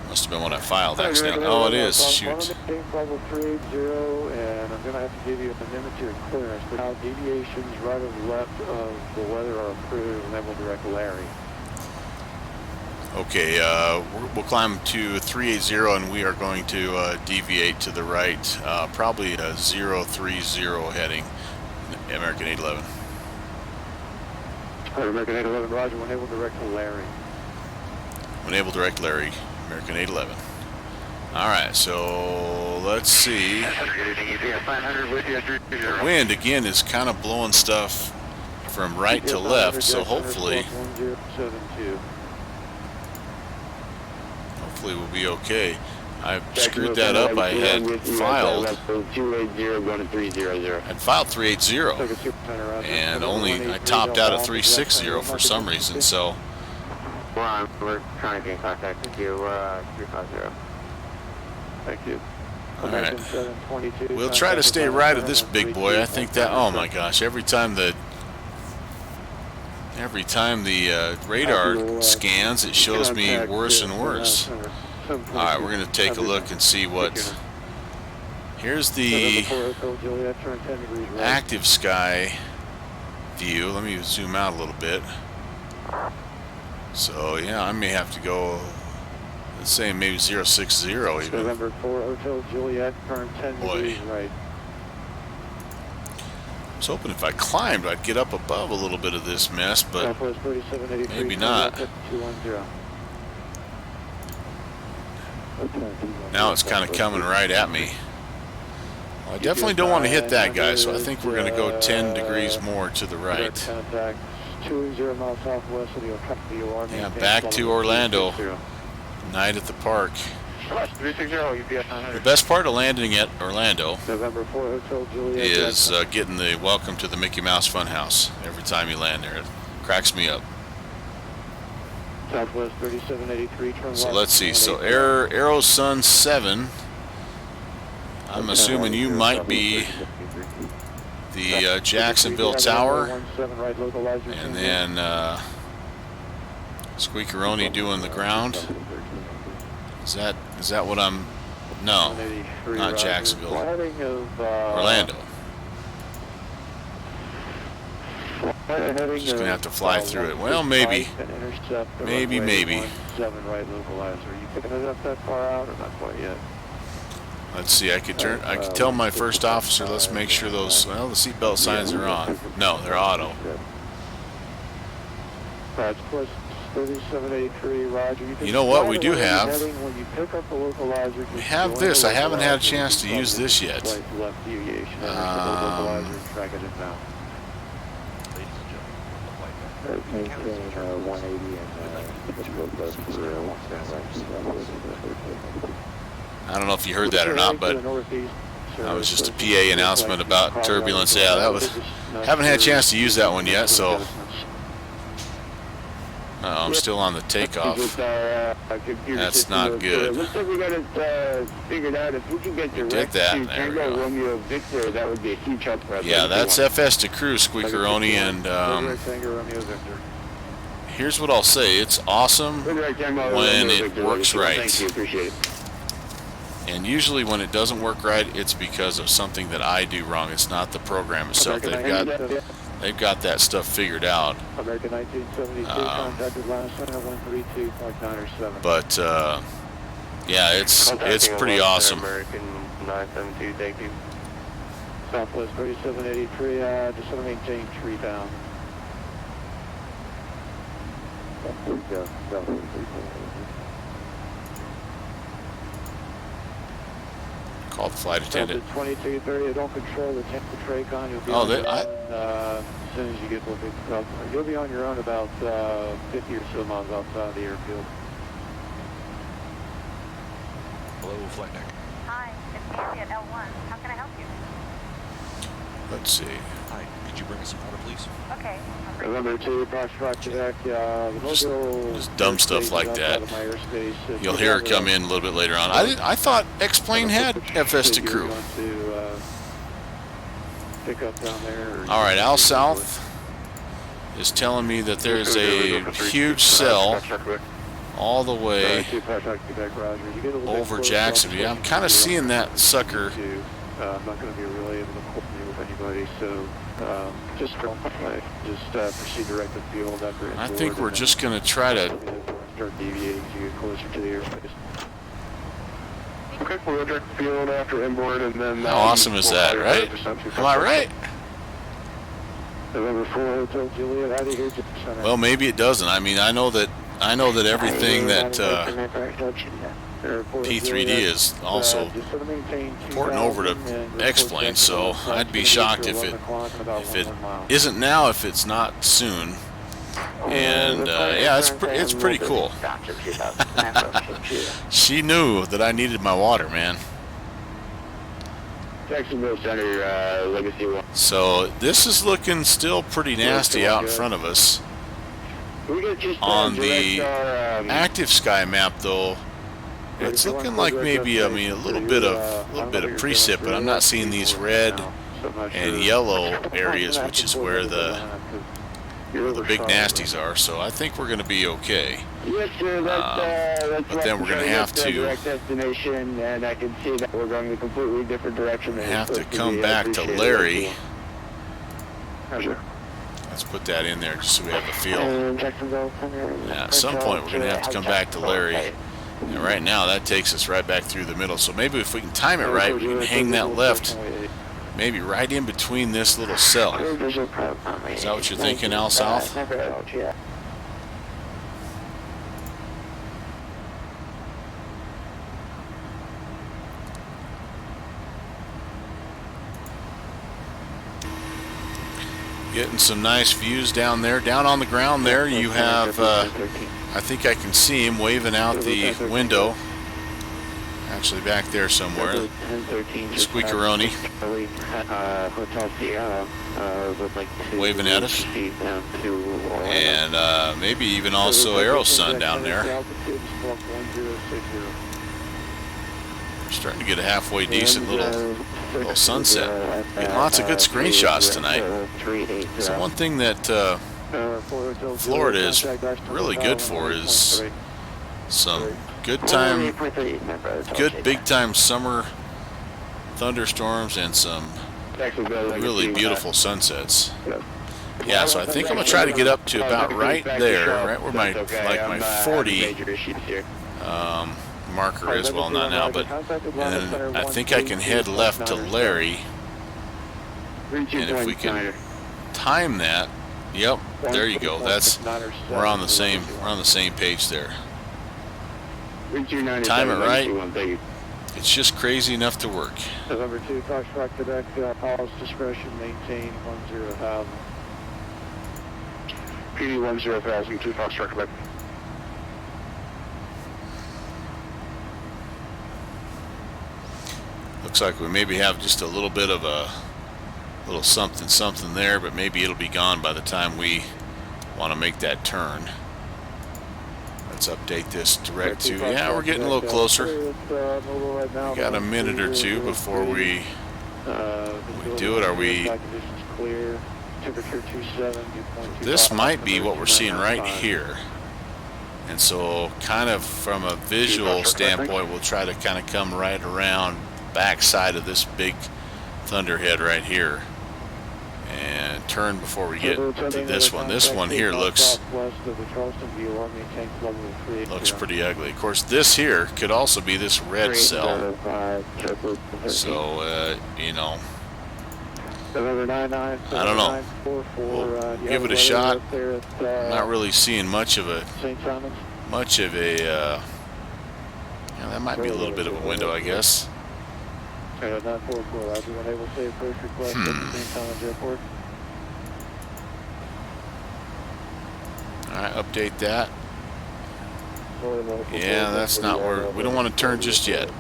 Must have been one I filed accidentally. Oh, it is. Shoot. Maintain flight level 380, and I'm going to have to give you a limited clearance. But now deviations right or left of the weather are approved, and then we'll direct Larry. Okay, we'll climb to 380 and we are going to deviate to the right, probably a 030 heading, American 811. American 811, roger, when able direct to Larry. When able direct Larry, American 811. Alright, so let's see. The wind again is kind of blowing stuff from right to left, so hopefully we'll be okay. I screwed that up. I had filed 380 and I topped out at 360 for some reason, so we're trying to get in contact with you, 350. Thank you. alright. We'll try to stay right of this big boy. I think that, oh my gosh, every time the radar scans, it shows me worse and worse. Alright, we're going to take a look and see what... Here's the active sky view. Let me zoom out a little bit. So, yeah, I may have to go, let's say maybe 060 even. November 4 Hotel Juliet, turn 10 degrees right. I was hoping if I climbed, I'd get up above a little bit of this mess, but maybe not. Now it's kind of coming right at me. Well, I definitely don't want to hit that guy, so I think we're going to go 10 degrees more to the right. Yeah, back to Orlando. Night at the park. The best part of landing at Orlando is getting the welcome to the Mickey Mouse Funhouse every time you land there. It cracks me up. Southwest 3783, turn so let's see. So Aero Sun 7. I'm assuming you might be the Jacksonville Tower, and then Squeakeroni doing the ground. Is that what I'm? No, not Jacksonville. Orlando. Just gonna have to fly through it. Well, maybe. Maybe. Let's see. I could tell my first officer. Let's make sure those. Well, the seatbelt signs are on. No, they're auto. You know what we do have? We have this. I haven't had a chance to use this yet. I don't know if you heard that or not, but that was just a PA announcement about turbulence. Yeah, that was. Haven't had a chance to use that one yet, so. I'm still on the takeoff. That's not good. Looks like we got it figured out. If we can get direct to Tango Romeo Victor, that would be a huge help for us. Yeah, that's FS to Cruise, Squeakeroni, and here's what I'll say: it's awesome when it works right. And usually when it doesn't work right, it's because of something that I do wrong. It's not the program itself. They've got that stuff figured out. American 1972, contacted last center 132.907. But yeah, it's pretty awesome. American 972, thank you. Southwest 3783, just want to maintain tree down. Call the flight attendant. 2230, don't control the Tracon. You'll be as soon as you get looking up. You'll be on your own about 50 or so miles outside the airfield. Hello, flight deck. Hi, it's Nancy at L1. How can I help you? Let's see. Hi, could you bring us some water, please? Okay. November 2, approximately back, just dumb stuff like that. You'll hear it come in a little bit later on. I thought X-Plane had FS to crew. Alright, Al South is telling me that there's a huge cell all the way over Jacksonville. I'm kind of seeing that sucker. I'm not going to be really able to coordinate with anybody, so just proceed direct to field after. I think we're just going to try to start deviating to get closer to the airspace. Okay, we'll go direct to field after inboard, and then. How awesome is that, right? Am I right? November 4 Hotel Juliet, how do you hear Well, maybe it doesn't. I mean, I know that everything that P3D is also porting over to X-Plane, so I'd be shocked if it isn't now, if it's not soon. And yeah, it's pretty cool. She knew that I needed my water, man. Jacksonville Center, Legacy 1. So this is looking still pretty nasty out in front of us. On the active sky map, though, it's looking like maybe, I mean, a little bit of precip, but I'm not seeing these red and yellow areas, which is where the big nasties are. So I think we're going to be okay. Yes, sir. But then we're going to have to destination, and I can see that we're going a completely different direction. come back to Larry. Roger. Let's put that in there just so we have a feel. At some point, we're going to have to come back to Larry. And right now, that takes us right back through the middle. So maybe if we can time it right, we can hang that left, maybe right in between this little cell. Is that what you're thinking, Al South? Getting some nice views down there. Down on the ground there, you have, I think I can see him waving out the window. Actually back there somewhere. Squeakeroni. Waving at us. And maybe even also Arrow's son down there. We're starting to get a halfway decent little sunset. Getting lots of good screenshots tonight. So one thing that Florida is really good for is some good big time summer thunderstorms and some really beautiful sunsets. Yeah, so I think I'm gonna try to get up to about right there, right where my 40 marker is. Well, not now, but and then I think I can head left to Larry, and if we can time that, yep, there you go. We're on the same page there. Time it right. It's just crazy enough to work. November 2, Foxtrot, Quebec, Paul's discretion, maintain 10,000. PD 10,000, 2 Foxtrot, Quebec. Looks like we maybe have just a little bit of a little something there, but maybe it'll be gone by the time we want to make that turn. Let's update this direct to, yeah, we're getting a little closer. We got a minute or two before we do it. Are we? This might be what we're seeing right here. And so kind of from a visual standpoint, we'll try to kind of come right around back side of this big thunderhead right here and turn before we get to this one. This one here looks pretty ugly. Of course, this here could also be this red cell. So, you know, I don't know. We'll give it a shot. I'm not really seeing much of a, yeah, that might be a little bit of a window, I guess. Alright, update that. Yeah, that's not where, we don't want to turn just yet.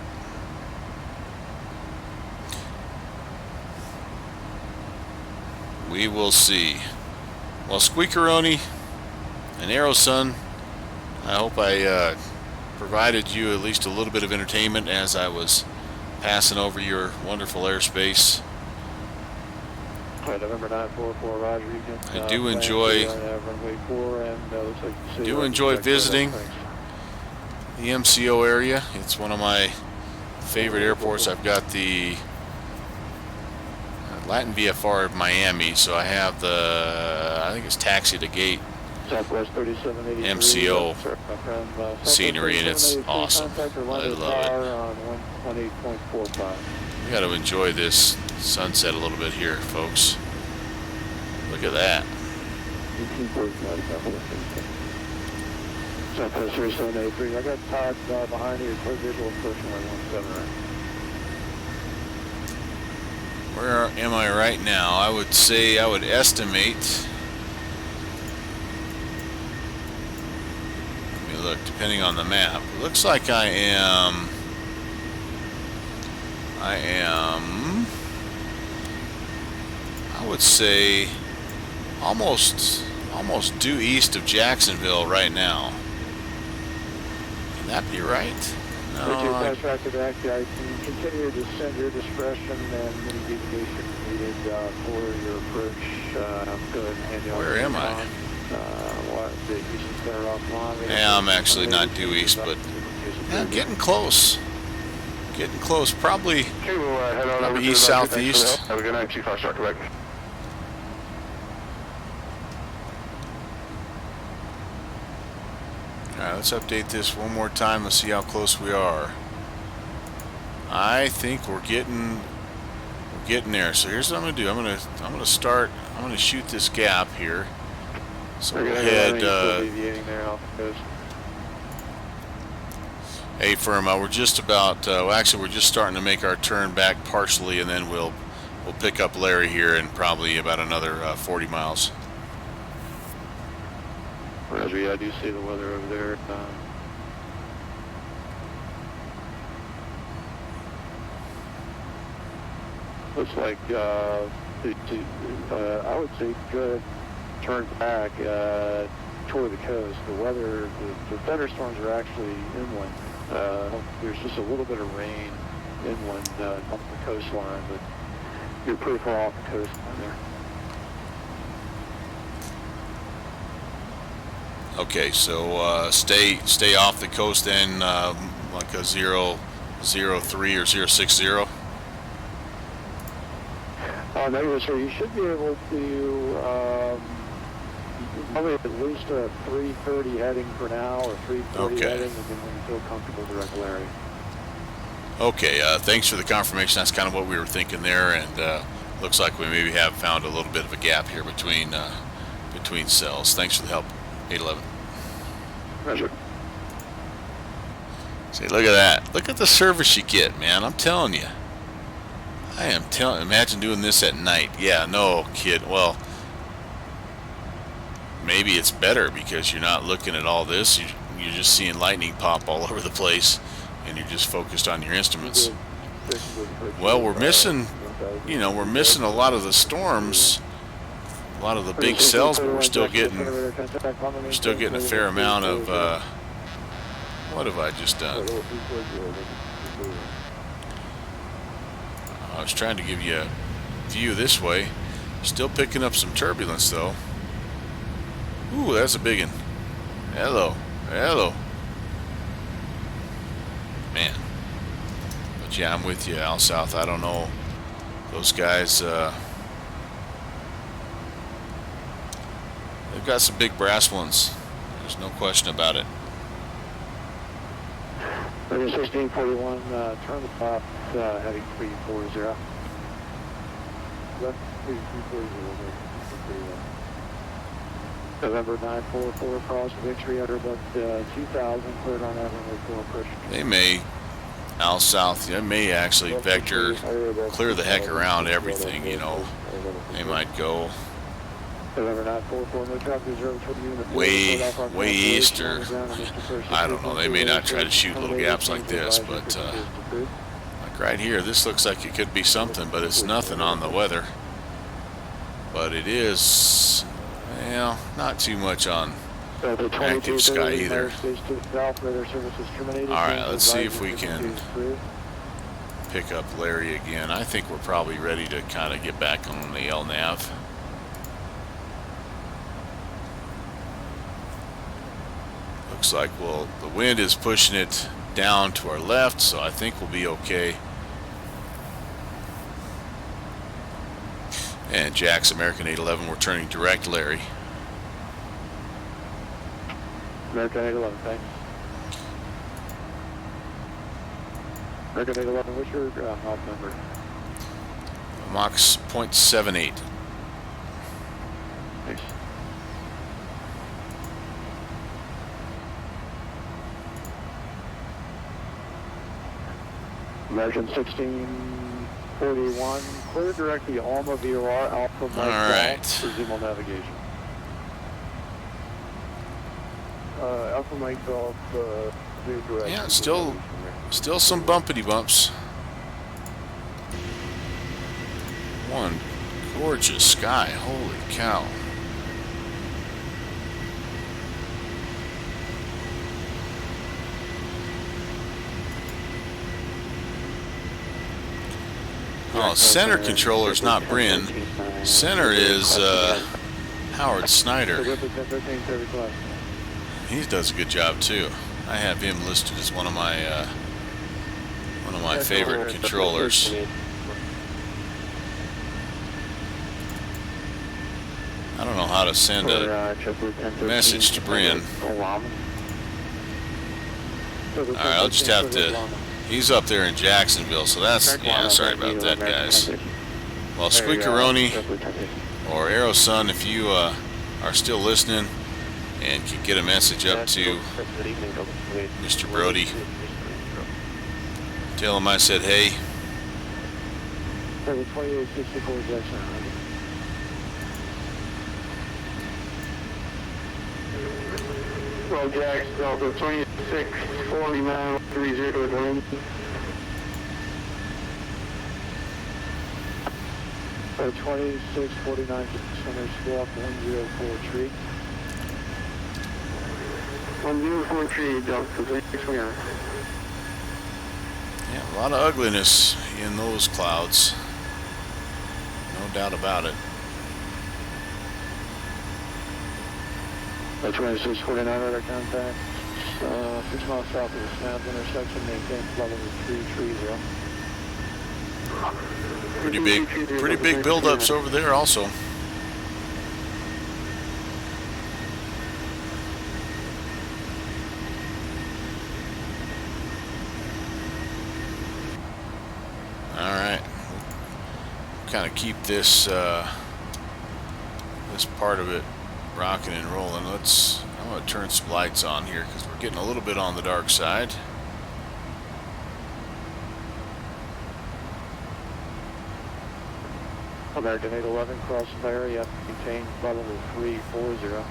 We will see. Well, Squeakeroni and Arrow Sun, I hope I provided you at least a little bit of entertainment as I was passing over your wonderful airspace. I do enjoy visiting the MCO area. It's one of my favorite airports. I've got the Latin VFR of Miami, so I have the, I think it's taxi to gate MCO scenery, and it's awesome. I love it. We got to enjoy this sunset a little bit here, folks. Look at that. Southwest 3783. I got Todd behind you. Clear visual approaching line 17 right. Where am I right now? I would say, I would estimate. Let me look, depending on the map. It looks like I am I would say almost due east of Jacksonville right now. Can that be right? No. Fast track to back. I can continue to send your discretion and any deviation needed for your approach. Go ahead and hand you off. Where am I? The Houston Center offline. Yeah, I'm actually not due east, but yeah, getting close. Getting close. Probably, Okay, we'll head on over to east, the doctor. southeast. Thanks for the help. Have a good night. Chief Fast track to back. Alright, let's update this one more time. Let's see how close we are. I think we're getting there. So here's what I'm gonna do. I'm gonna shoot this gap here. So we'll head hey firm, we're just about well, actually we're just starting to make our turn back partially, and then we'll pick up Larry here in probably about another 40 miles. Roger, yeah, I do see the weather over there. Looks like, I would say good turn back toward the coast. The weather, the thunderstorms are actually inland. There's just a little bit of rain inland up the coastline, but you're pretty far off the coastline there. Okay, so stay off the coast then, like a 003 or 060. No, sir. You should be able to probably at least a 330 heading for now, or 340 Okay. heading, and then when you feel comfortable, direct Larry. Okay, thanks for the confirmation. That's kind of what we were thinking there, and looks like we maybe have found a little bit of a gap here between cells. Thanks for the help, 811. Roger. See, look at that. Look at the service you get, man. I'm telling you. Imagine doing this at night. Yeah, no, kid. Well, maybe it's better because you're not looking at all this. You're just seeing lightning pop all over the place, and you're just focused on your instruments. Well, we're missing, we're missing a lot of the storms, a lot of the big cells, but we're still getting a fair amount of, what have I just done? I was trying to give you a view this way. Still picking up some turbulence though. Ooh, that's a big one. Hello. Hello. Man. But yeah, I'm with you, Al South. I don't know. Those guys, they've got some big brass ones. There's no question about it. 1641, turn the top, heading 340. Left 3340. November 944 across Victory, under about 2000, cleared on that runway 4 approach. They may, Al South, they may actually vector clear the heck around everything, They might go November 944, no traffic 0 toward unit. way east, or I don't know, they may not try to shoot little gaps like this, but like right here, this looks like it could be something, but it's nothing on the weather. But it is, well, not too much on active sky either. Alright, let's see if we can pick up Larry again. I think we're probably ready to kind of get back on the LNAV. Looks like, well, the wind is pushing it down to our left, so I think we'll be okay. And Jack's American 811, we're turning direct Larry. American 811, thanks. American 811, what's your Mach number? Mach's 0.78. Thanks. American 1641, clear directly Alma VOR, Alpha Mike right. Golf, resume navigation. Alpha Mike Golf, clear direct. Yeah, still some bumpity bumps. One gorgeous sky, holy cow. Oh, center controller's not Bryn. Center is Howard Snyder. He does a good job too. I have him listed as one of my favorite controllers. I don't know how to send a message to Bryn. Alright, I'll just have to... He's up there in Jacksonville, so that's... Yeah, sorry about that, guys. Well, Squeakeroni or Arrow Sun, if you are still listening and can get a message up to Mr. Brody, tell him I said hey. Well, Jax, Delta 2649 30 with wind. 2649 center swap 104 tree. 104 tree, Delta 2649. Yeah, a lot of ugliness in those clouds. No doubt about it. 2649 radar contact. 6 miles south of the snap intersection, maintain level 330. Pretty big buildups over there also. Alright. Kind of keep this this part of it rocking and rolling. I'm going to turn some lights on here because we're getting a little bit on the dark side. American 811, cross Lariat, maintain level 340.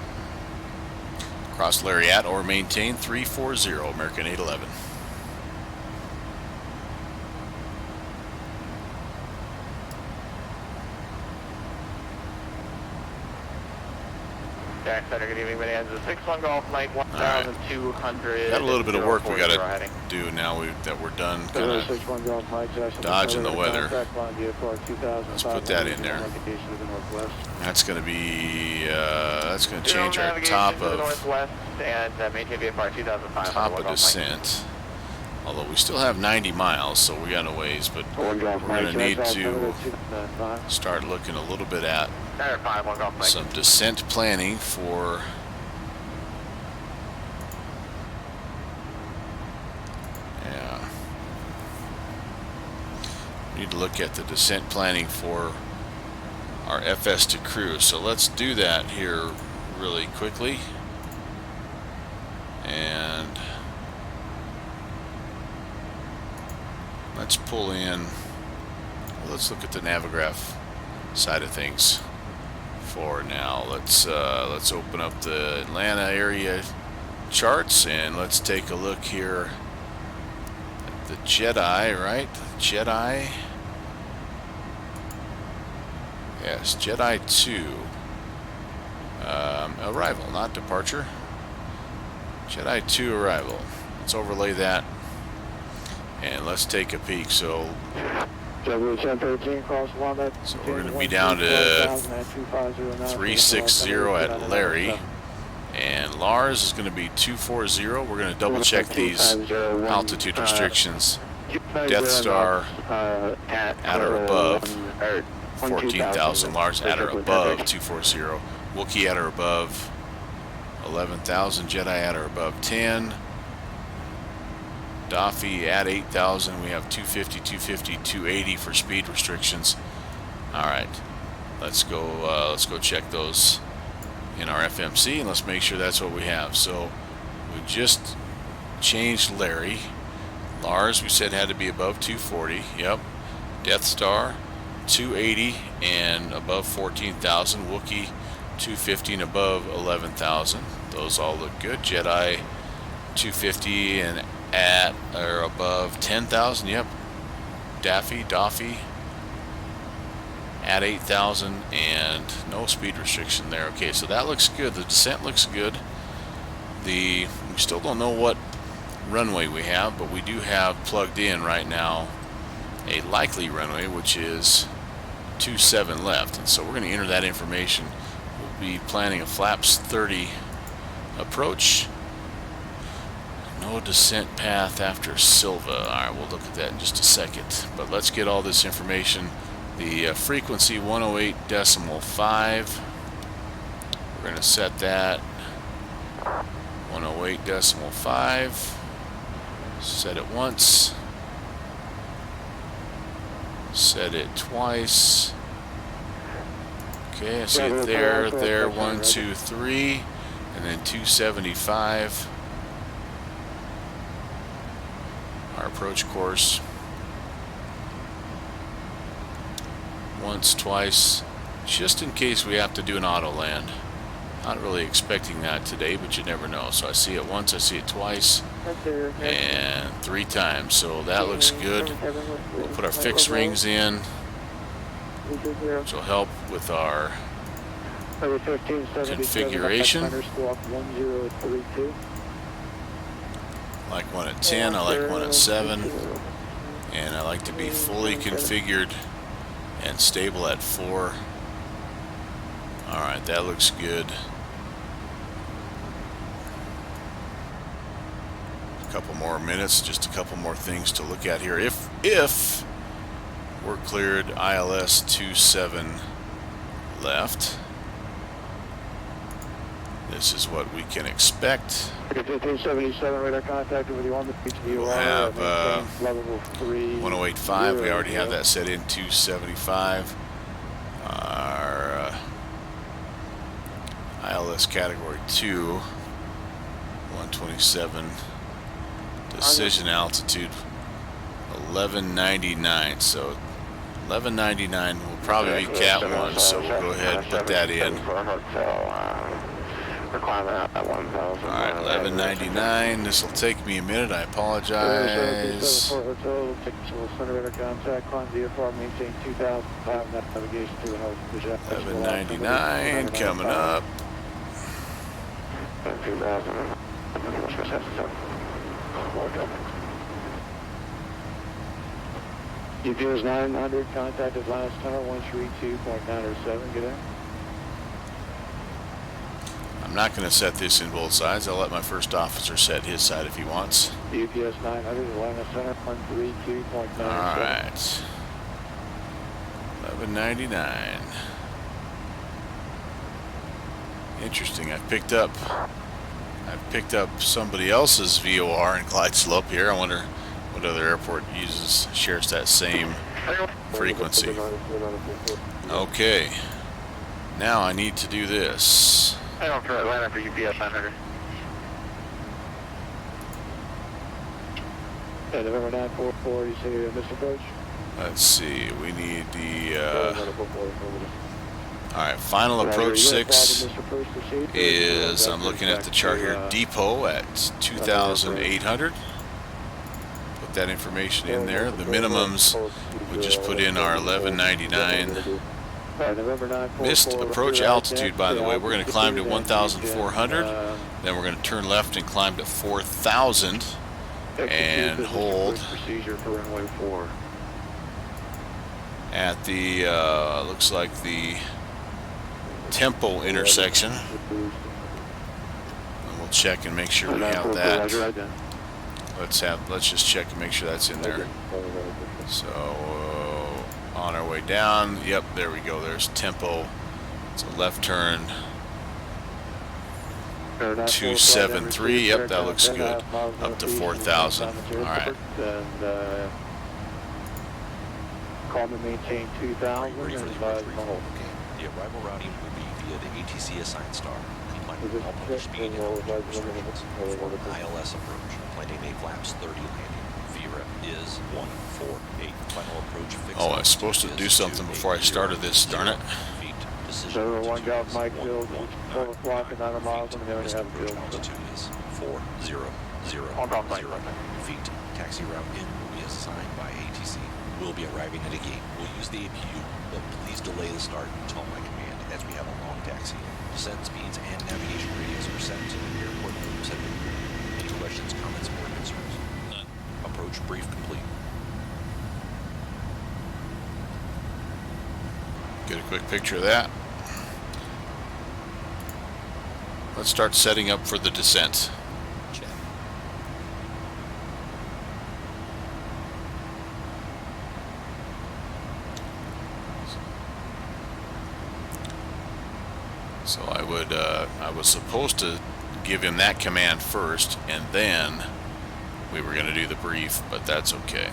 Cross Lariat or maintain 340, American 811. Jack Center, good evening, Minnie. 61 Golf Mike 1200. Got a little bit of work we got to do now that we're done kind of dodging the weather. Let's put that in there. That's going to be that's going to change our top of descent. Although we still have 90 miles, so we got a ways, but we're going to need to start looking a little bit at some descent planning for we need to look at the descent planning for our FS to cruise. So let's do that here really quickly. And let's pull in, let's look at the Navigraph side of things for now. Let's open up the Atlanta area charts and let's take a look here at the Jedi, right? Jedi. Yes, Jedi 2. Arrival, not departure. Jedi 2 arrival. Let's overlay that and let's take a peek. So we're going to be down to 360 at Larry, and Lars is going to be 240. We're going to double check these altitude restrictions. Death Star at or above 14,000, Lars at or above 240, Wookiee at or above 11,000, Jedi at or above 10, Daffy at 8,000. We have 250, 250, 280 for speed restrictions. All right, let's go check those in our FMC and let's make sure that's what we have. So we just changed Larry. Lars, we said had to be above 240. Yep. Death Star, 280 and above 14,000. Wookiee, 250 and above 11,000. Those all look good. Jedi, 250 and at or above 10,000. Yep. Doffy, at 8,000 and no speed restriction there. Okay, so that looks good. The descent looks good. We still don't know what runway we have, but we do have plugged in right now a likely runway, which is 27 left, and so we're going to enter that information. We'll be planning a flaps 30 approach. No descent path after Silva. Alright, we'll look at that in just a second, but let's get all this information. The frequency 108.5. We're going to set that 108.5. Set it once. Set it twice. Okay, I see it there, 1, 2, 3, and then 275. Our approach course. Once, twice, just in case we have to do an auto land. Not really expecting that today, but you never know. So I see it once, I see it twice, and 3 times. So that looks good. We'll put our fixed rings in, which will help with our configuration. I like one at 10, I like one at 7, and I like to be fully configured and stable at 4. Alright, that looks good. A couple more minutes, just a couple more things to look at here. If we're cleared, ILS 27 left. This is what we can expect. Radar contacted with you on the P3D. We'll have 108.5. We already have that set in. 275. Our ILS category 2, 127. Decision altitude 1199. So 1199 will probably be Cat 1. So we'll go ahead and put that in. Alright, 1199. This will take me a minute. I apologize. 1199 coming up. UPS 900 contacted last tunnel 132.907. Get in. I'm not going to set this in both sides. I'll let my first officer set his side if he wants. UPS 900 Atlanta Center 132.907. Alright. 1199. Interesting. I've picked up somebody else's VOR in Clyde Slope here. I wonder what other airport shares that same frequency. Okay. Now I need to do this. I don't for Atlanta for UPS 900. November 944, you say you missed approach? Let's see, we need the, alright, final approach 6 is, I'm looking at the chart here, depot at 2,800. Put that information in there. The minimums, we just put in our 1199. Missed approach altitude, by the way. We're going to climb to 1,400. Then we're going to turn left and climb to 4,000 and hold at the looks like the Tempo intersection. And we'll check and make sure we have that. Let's just check and make sure that's in there. So on our way down, yep, there we go. There's Tempo. It's a left turn. 273. Yep, that looks good. Up to 4,000. All right. Call to maintain 2,000. Ready for the arrival. The arrival routing will be via the ATC assigned star. Complying with all public speed and altitude restrictions. For ILS approach, planning a flaps 30 landing. VREF is 148. Final approach fix. Oh, I was supposed to do something before I started this, darn it. Feet. Decision So altitude 1 Golf is Mike Field, 119 12 o'clock and 9 miles, feet. and we Missed have approach field. altitude is 400 Hold on, Mike. feet. Taxi route in will be assigned by ATC. We'll be arriving at a gate. We'll use the APU, but please delay the start until my command as we have a long taxi. Descent speeds and navigation radius are set to the airport rooms have been approved. Any questions, comments, or concerns? None. Approach brief complete. Get a quick picture of that. Let's start setting up for the descent. Check. So I was supposed to give him that command first, and then we were going to do the brief, but that's okay.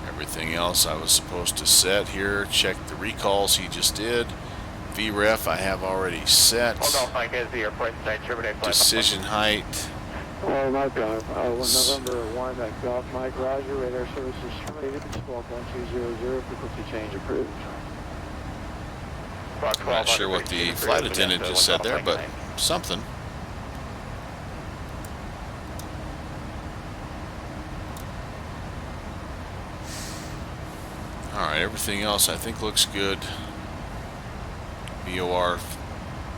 Everything else I was supposed to set here. Check the recalls he just did. VREF I have already set. Hold on, Mike, as the airport site, terminate flight. Decision height. Well, Mike Golf, November 1 at Golf Mike, Roger, radar services terminated, squawk 1200, frequency change approved. I'm not sure what the flight attendant just said there, but something. Alright, everything else I think looks good. VOR,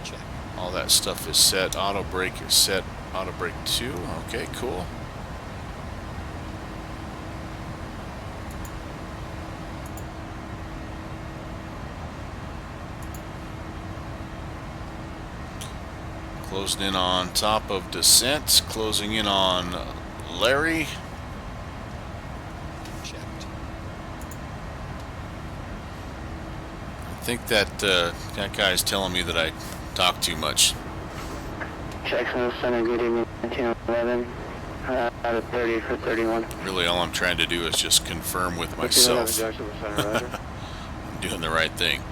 Check. all that stuff is set. Auto brake is set. Auto brake 2. Okay, cool. Closing in on top of descent. Closing in on Larry. Checked. I think that that guy's telling me that I talk too much. Jackson Center, good evening, 1911, out of 30 for 31. Really, all I'm trying to do is just confirm with myself Jackson Center, Roger. I'm doing the right thing.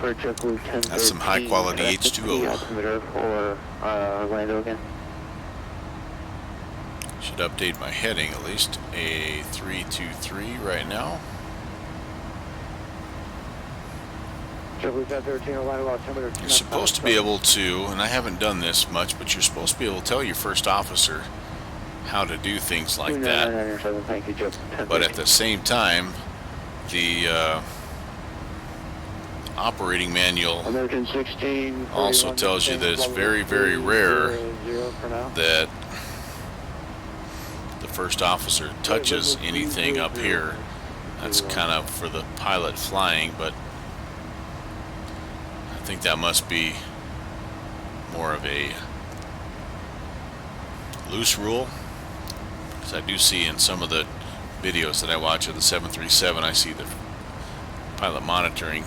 That's some high quality H2O. Altimeter for Orlando again. Should update my heading at least. A323 right now. You're supposed to be able to, and I haven't done this much, but you're supposed to be able to tell your first officer how to do things like that. But at the same time, the operating manual also tells you that it's very, very rare that the first officer touches anything up here. That's kind of for the pilot flying, but I think that must be more of a loose rule, because I do see in some of the videos that I watch of the 737, I see the pilot monitoring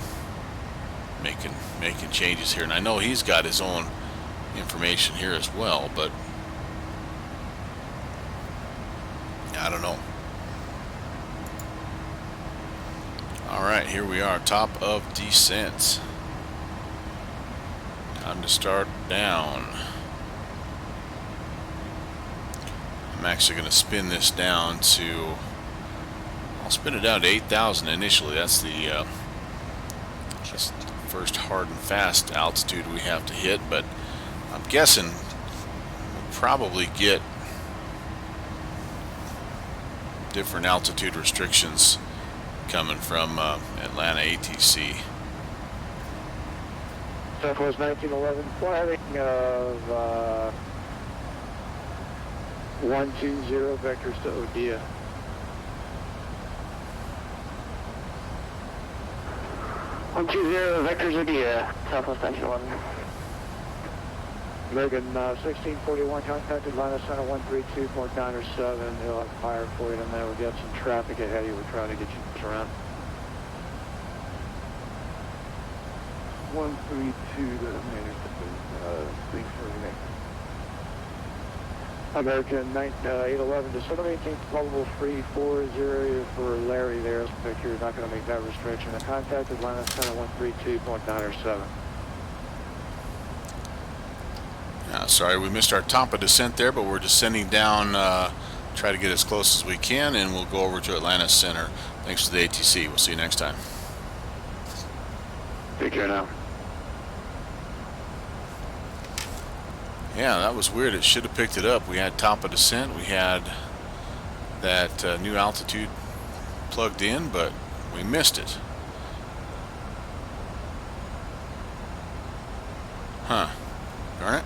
making changes here, and I know he's got his own information here as well, but I don't know. Alright, here we are, top of descent. Time to start down. I'm actually going to spin this down to, I'll spin it down to 8,000 initially. That's the first hard and fast altitude we have to hit, but I'm guessing we'll probably get different altitude restrictions coming from Atlanta ATC. Southwest 1911, flagging of 120 vectors to Odia. 120 vectors Odia, Southwest 1911. American 1641 contacted Atlanta Center 132.907. He'll have fire for you in there. We've got some traffic ahead of you. We're trying to get you around. 132 to American 811 December 18th, probable free 40 for Larry there. So you're not going to make that restriction. I contacted Atlanta Center 132.907. Sorry, we missed our top of descent there, but we're descending down, try to get as close as we can, and we'll go over to Atlanta Center. Thanks to the ATC. We'll see you next time. Take care now. Yeah, that was weird. It should have picked it up. We had top of descent. We had that new altitude plugged in, but we missed it. Huh. Darn it.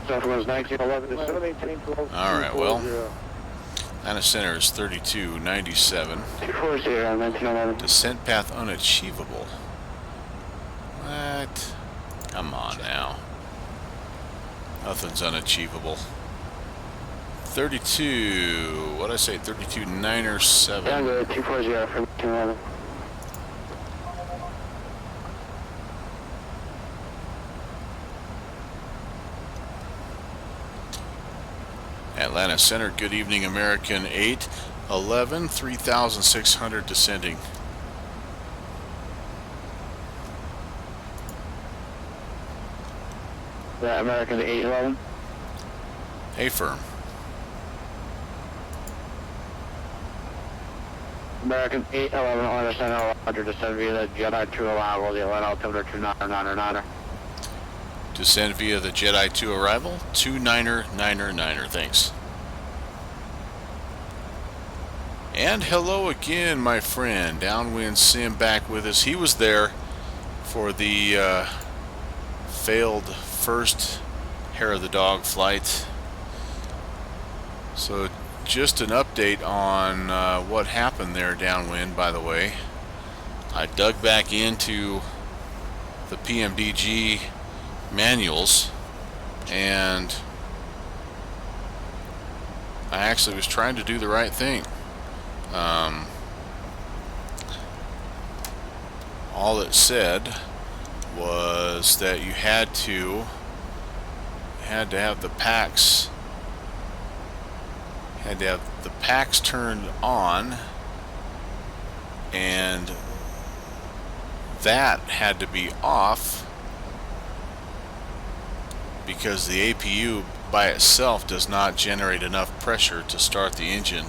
Southwest 1911 to 71812. Alright, well, Atlanta Center is 3297. 240 on 1911. Descent path unachievable. What? Come on now. Nothing's unachievable. 32, what did I say? 3297. Down to 240 from 1911. Atlanta Center, good evening, American 811, 3,600 descending. American 811. Hey, firm. American 811 on Center 100 descend via the Jedi 2 arrival, the Atlanta altimeter 2999er. Descend via the Jedi 2 arrival, 2999er, thanks. And hello again, my friend. Downwind Sim back with us. He was there for the failed first Hair of the Dog flight. So just an update on what happened there downwind, by the way. I dug back into the PMDG manuals, and I actually was trying to do the right thing. All it said was that you had to have the packs turned on, and that had to be off because the APU by itself does not generate enough pressure to start the engine.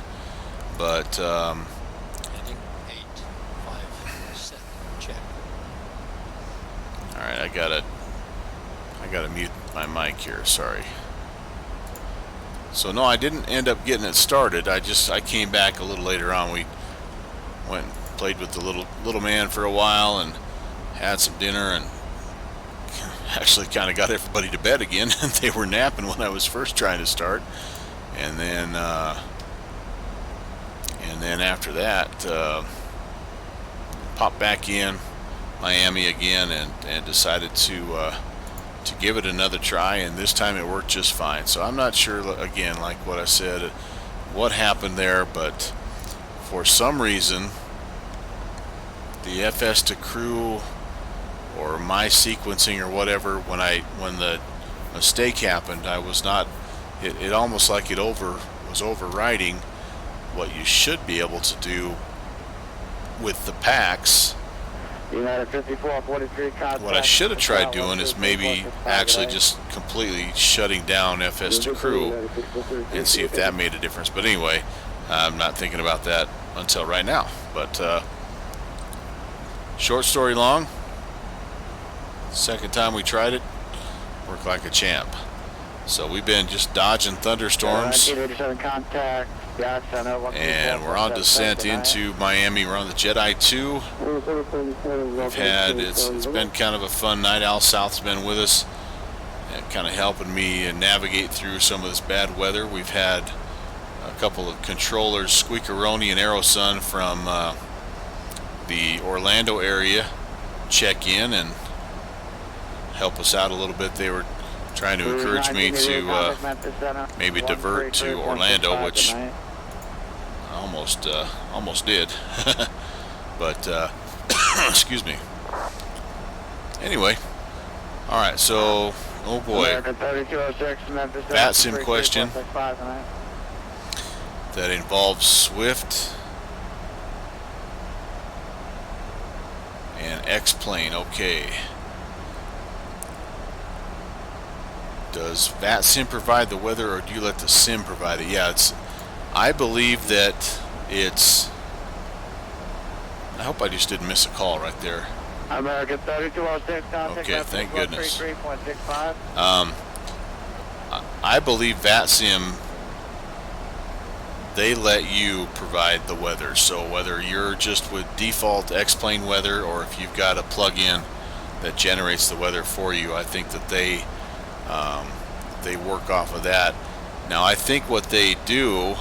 But Heading 8, 5, set, check. all right, I gotta mute my mic here. Sorry. So no, I didn't end up getting it started. I came back a little later on. We went and played with the little man for a while and had some dinner, and actually kind of got everybody to bed again. They were napping when I was first trying to start, and then after that, popped back in Miami again and decided to give it another try, and this time it worked just fine. So I'm not sure, again, like what I said, what happened there, but for some reason the FS to crew or my sequencing or whatever, when the mistake happened, I was not, it almost like it was overriding what you should be able to do with the packs. What I should have tried doing is maybe actually just completely shutting down FS to crew and see if that made a difference. But anyway, I'm not thinking about that until right now. But short story long, second time we tried it, worked like a champ. So we've been just dodging thunderstorms, and we're on descent into Miami. We're on the Jedi 2. It's been kind of a fun night. Al South's been with us, kind of helping me navigate through some of this bad weather. We've had a couple of controllers, Squeakeroni and Aerosun from the Orlando area, check in and help us out a little bit. They were trying to encourage me to maybe divert to Orlando, which I almost did. But excuse me. Anyway, all right. So, oh boy, that sim question that involves Swift and X-Plane. Okay. does VATSIM provide the weather, or do you let the sim provide it? Yeah, I believe that it's. I hope I just didn't miss a call right there. American 3206, contact. Okay, thank goodness. 133.65. I believe VATSIM, they let you provide the weather. So whether you're just with default X-plane weather, or if you've got a plug-in that generates the weather for you, I think that they work off of that. Now, I think what they do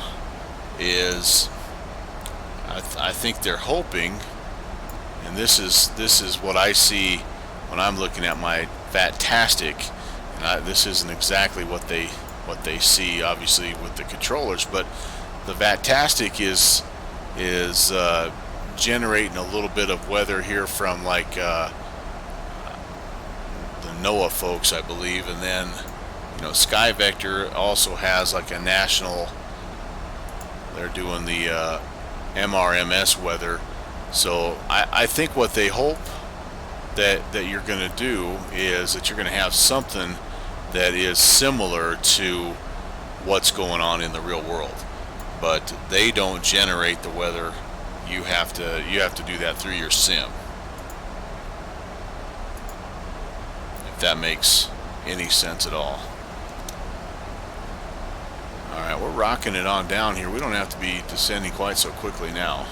is, I think they're hoping, and this is what I see when I'm looking at my VATtastic. And this isn't exactly what they see, obviously, with the controllers, but the VATtastic is generating a little bit of weather here from like the NOAA folks, I believe, and then Sky Vector also has like a national. They're doing the MRMS weather. So I think what they hope that you're going to do is that you're going to have something that is similar to what's going on in the real world, but they don't generate the weather. You have to do that through your sim, if that makes any sense at all. Alright, we're rocking it on down here. We don't have to be descending quite so quickly now.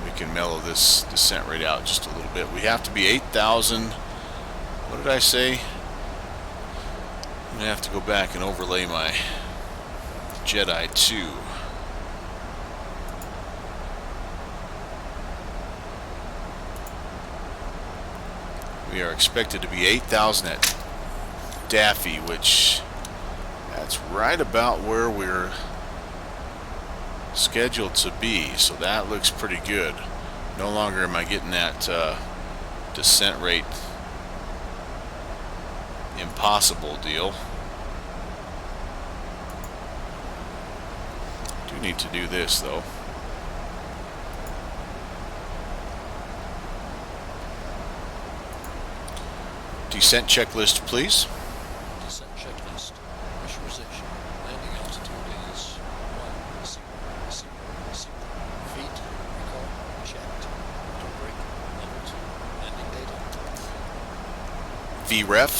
We can mellow this descent rate out just a little bit. We have to be 8,000. What did I say? I'm going to have to go back and overlay my Jedi 2. We are expected to be 8,000 at Daffy, which that's right about where we're scheduled to be, so that looks pretty good. No longer am I getting that descent rate impossible deal. Do need to do this though. Descent checklist, please. Descent checklist. Pressurization. Landing altitude is 1 feet. Recall checked. Auto brake level 2. Landing data. VREF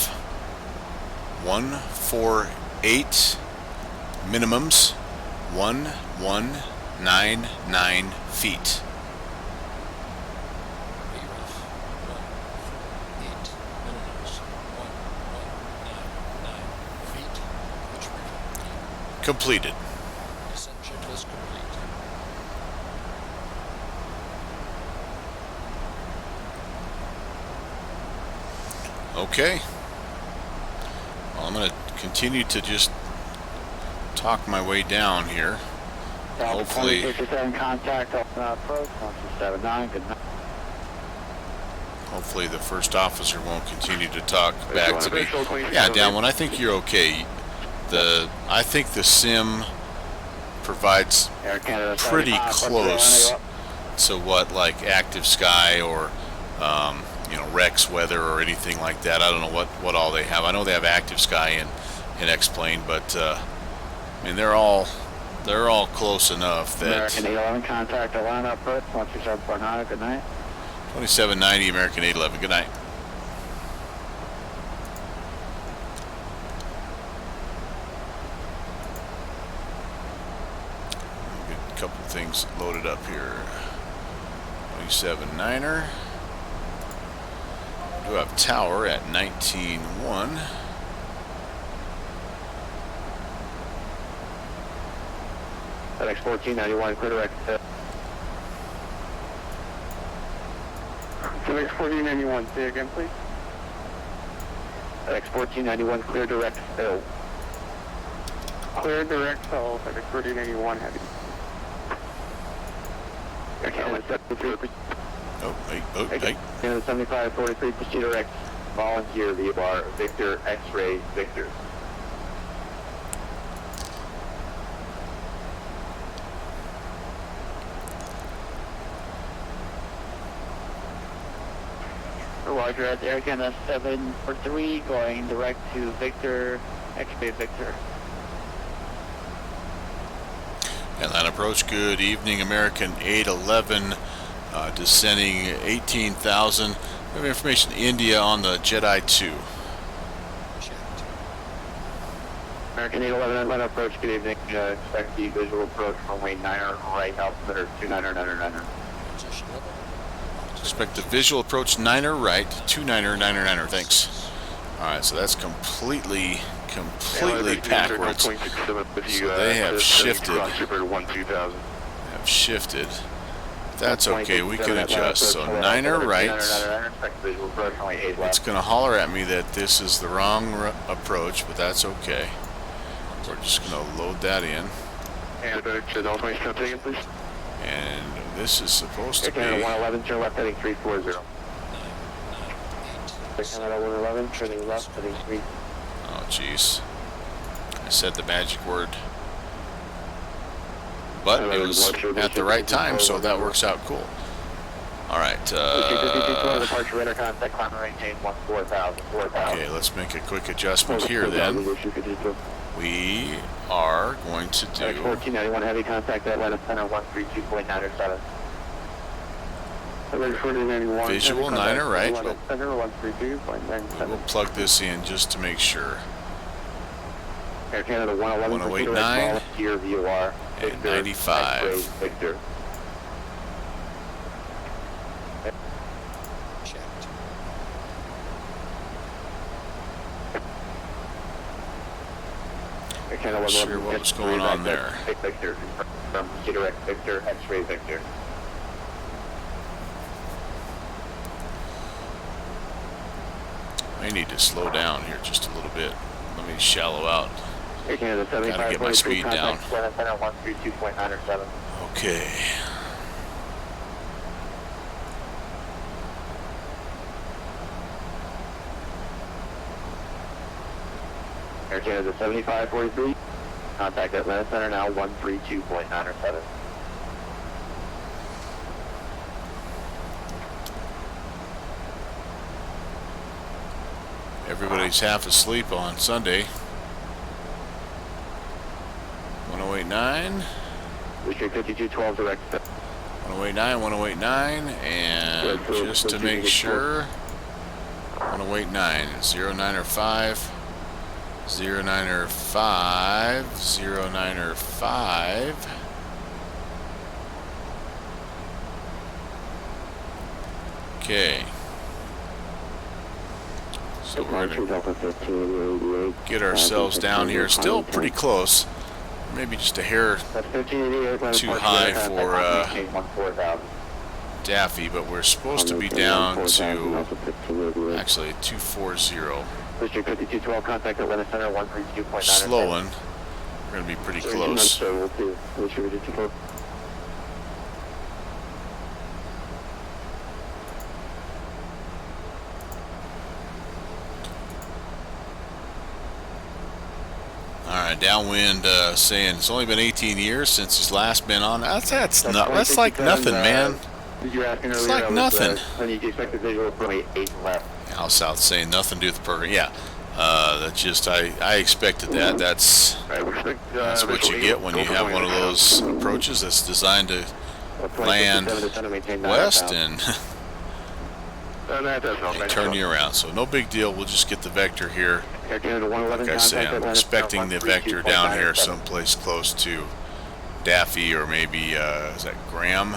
148. Minimums 1199 feet. VREF 148. Minimums 1199 feet. Which river? Completed. Descent checklist complete. Okay. Well, I'm going to continue to just talk my way down here. Hopefully, 57 contact, approach, 179, good night. hopefully the first officer won't continue to talk back to me. Yeah, Downwind, I think you're okay. I think the sim provides pretty close to what like Active Sky or Rex weather or anything like that. I don't know what all they have. I know they have Active Sky in X-plane, but I mean they're all close enough that. American 811 contact Atlanta approach 127.9. Good night. 2790 American 811. Good night. Get a couple things loaded up here. 27.9er. Do have tower at 19.1. FedEx 1491, clear direct. FedEx 1491, say again, please. FedEx 1491, clear direct fill. Clear direct fill, FedEx 1491, heavy. Hey. 7543, proceed direct, volunteer, via bar, Victor, X-ray, Victor. Roger, at Air Canada 743, going direct to Victor, X-Ray Victor. Atlanta approach, good evening, American 811, descending 18,000. We have information, India on the Jedi 2. Checked. American 811 Atlanta approach, good evening. Expect the visual approach runway 9er right, altimeter 29er. Position level. Expect the visual approach 9er right, 29er, thanks. Alright, so that's completely backwards. So they have shifted. Have shifted. That's okay, we can adjust. So 9er right. It's going to holler at me that this is the wrong approach, but that's okay. We're just going to load that in. And this is supposed to be... 111, turn left heading 340. 111, turning left heading 3. Oh, jeez. I said the magic word. But it was at the right time, so that works out cool. Alright, okay, let's make a quick adjustment here then. We are going to do 1491 heavy contact at Atlanta Center 132.907. visual 9er right. Center We 132.97. will plug this in just to make sure. Air Canada 111 1089 Tier VOR and 95. Victor. Checked. Air Canada Not sure what was going on there. Victor from Direct Victor X-Ray Victor. I need to slow down here just a little bit. Let me shallow out. Air Canada 75 Gotta get my speed down. Atlanta Center 132.907. Okay. Air Canada 7543. Contact Atlanta Center now 132.907. Everybody's half asleep on Sunday. 1089. Restrict 5212 direct. 1089, 1089, and just to make sure, 1089, 0905, 0905, 0905. Okay. So we're going to get ourselves down here. Still pretty close. Maybe just a hair too high for Daffy, but we're supposed to be down to actually 240. District 5212, contact Atlanta Center 132.9. Slowing. We're going to be pretty close. Alright, downwind saying it's only been 18 years since he's last been on. That's like nothing, man. It's like nothing. Al South saying nothing to do with the program. Yeah, that's just, I expected that. That's what you get when you have one of those approaches that's designed to land west and they turn you around. So no big deal. We'll just get the vector here. Like I say, I'm expecting the vector down here someplace close to Daffy or maybe, is that Graham?